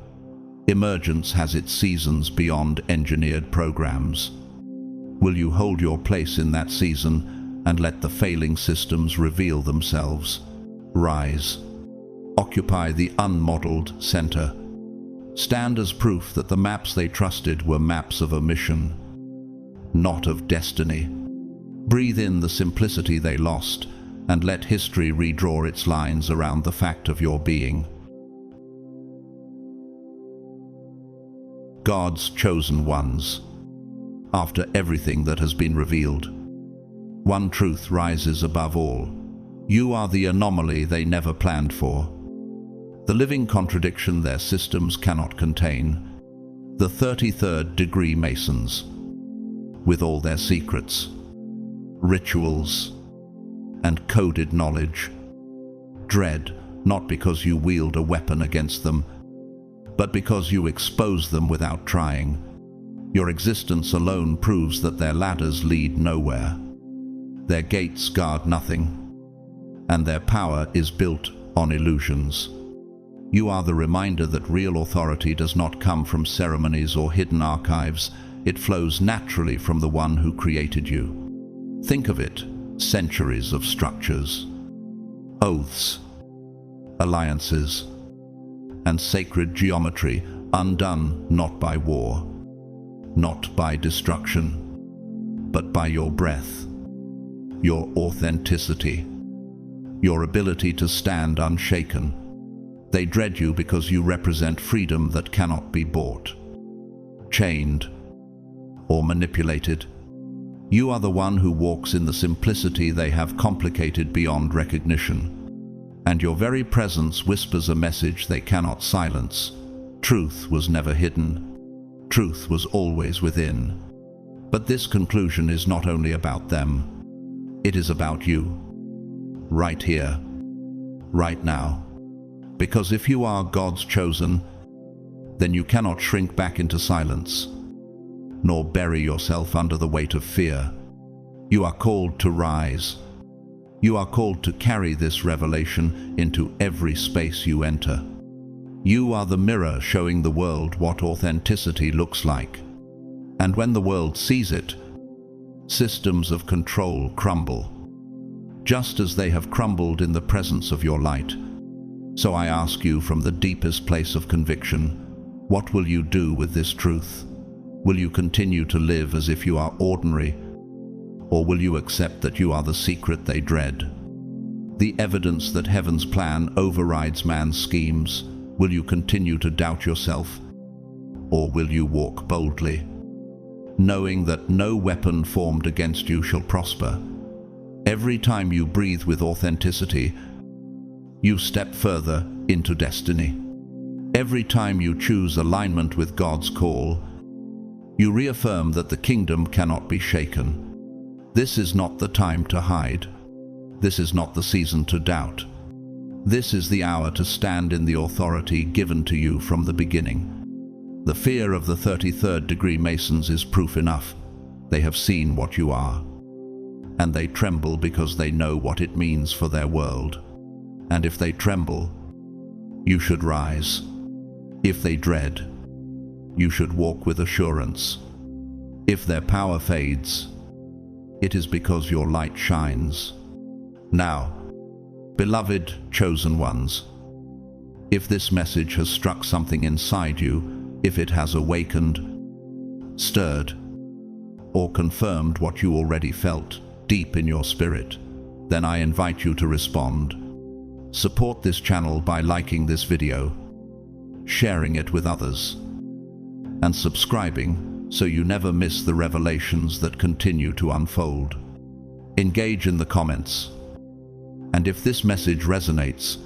Emergence has its seasons beyond engineered programs. Will you hold your place in that season and let the failing systems reveal themselves? Rise. Occupy the unmodeled center. stand as proof that the maps they trusted were maps of a mission, not of destiny. Breathe in the simplicity they lost, and let history redraw its lines around the fact of your being. God's chosen ones. After everything that has been revealed, one truth rises above all. You are the anomaly they never planned for, the living contradiction their systems cannot contain, the 33rd degree Masons, with all their secrets, rituals, and coded knowledge. Dread, not because you wield a weapon against them, but because you expose them without trying. Your existence alone proves that their ladders lead nowhere. Their gates guard nothing, and their power is built on illusions. You are the reminder that real authority does not come from ceremonies or hidden archives. It flows naturally from the one who created you. Think of it, centuries of structures, oaths, alliances, and sacred geometry undone not by war, not by destruction, but by your breath, your authenticity, your ability to stand unshaken. They dread you because you represent freedom that cannot be bought, chained, or manipulated. You are the one who walks in the simplicity they have complicated beyond recognition, and your very presence whispers a message they cannot silence. Truth was never hidden. Truth was always within. But this conclusion is not only about them. It is about you. Right here, right now. Because if you are God's chosen, then you cannot shrink back into silence, nor bury yourself under the weight of fear. You are called to rise. You are called to carry this revelation into every space you enter. You are the mirror showing the world what authenticity looks like. And when the world sees it, systems of control crumble, just as they have crumbled in the presence of your light. So I ask you from the deepest place of conviction, what will you do with this truth? Will you continue to live as if you are ordinary, or will you accept that you are the secret they dread? The evidence that heaven's plan overrides man's schemes. Will you continue to doubt yourself, or will you walk boldly, knowing that no weapon formed against you shall prosper? Every time you breathe with authenticity, you step further into destiny. Every time you choose alignment with God's call, you reaffirm that the kingdom cannot be shaken. This is not the time to hide. This is not the season to doubt. This is the hour to stand in the authority given to you from the beginning. The fear of the 33rd degree Masons is proof enough. They have seen what you are, and they tremble because they know what it means for their world. And if they tremble, you should rise. If they dread, you should walk with assurance. If their power fades, it is because your light shines. Now, beloved chosen ones, if this message has struck something inside you, if it has awakened, stirred, or confirmed what you already felt deep in your spirit, then I invite you to respond. Support this channel by liking this video, sharing it with others, and subscribing so you never miss the revelations that continue to unfold. Engage in the comments, and if this message resonates,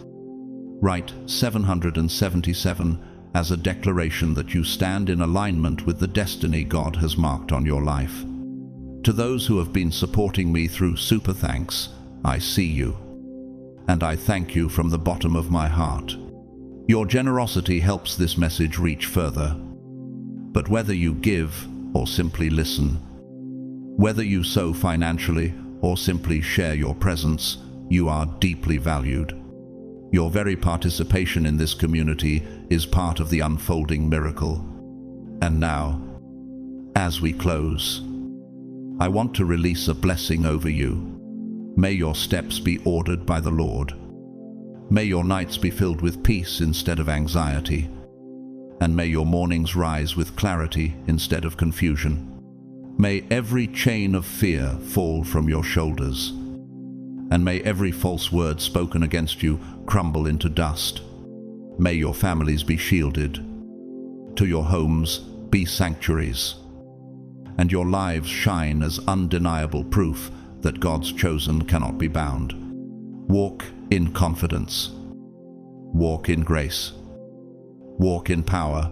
write 777 as a declaration that you stand in alignment with the destiny God has marked on your life. To those who have been supporting me through Super Thanks, I see you, and I thank you from the bottom of my heart. Your generosity helps this message reach further. But whether you give or simply listen, whether you sow financially or simply share your presence, you are deeply valued. Your very participation in this community is part of the unfolding miracle. And now, as we close, I want to release a blessing over you. May your steps be ordered by the Lord. May your nights be filled with peace instead of anxiety. and may your mornings rise with clarity instead of confusion. May every chain of fear fall from your shoulders, and may every false word spoken against you crumble into dust. May your families be shielded, to your homes be sanctuaries, and your lives shine as undeniable proof that God's chosen cannot be bound. Walk in confidence. Walk in grace. Walk in power,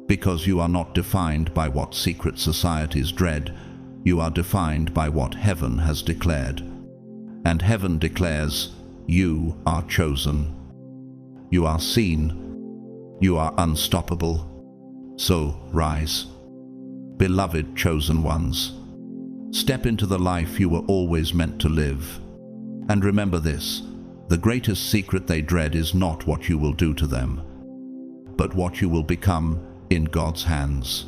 because you are not defined by what secret societies dread. You are defined by what heaven has declared. And heaven declares, you are chosen. You are seen. You are unstoppable. So rise. Beloved chosen ones, step into the life you were always meant to live. And remember this, the greatest secret they dread is not what you will do to them, but what you will become in God's hands.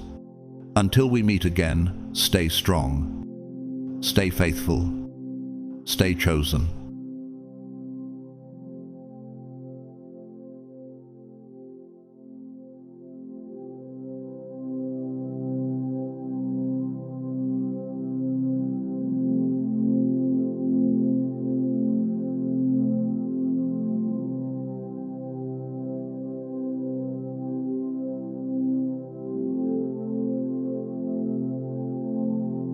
Until we meet again, stay strong, stay faithful, stay chosen.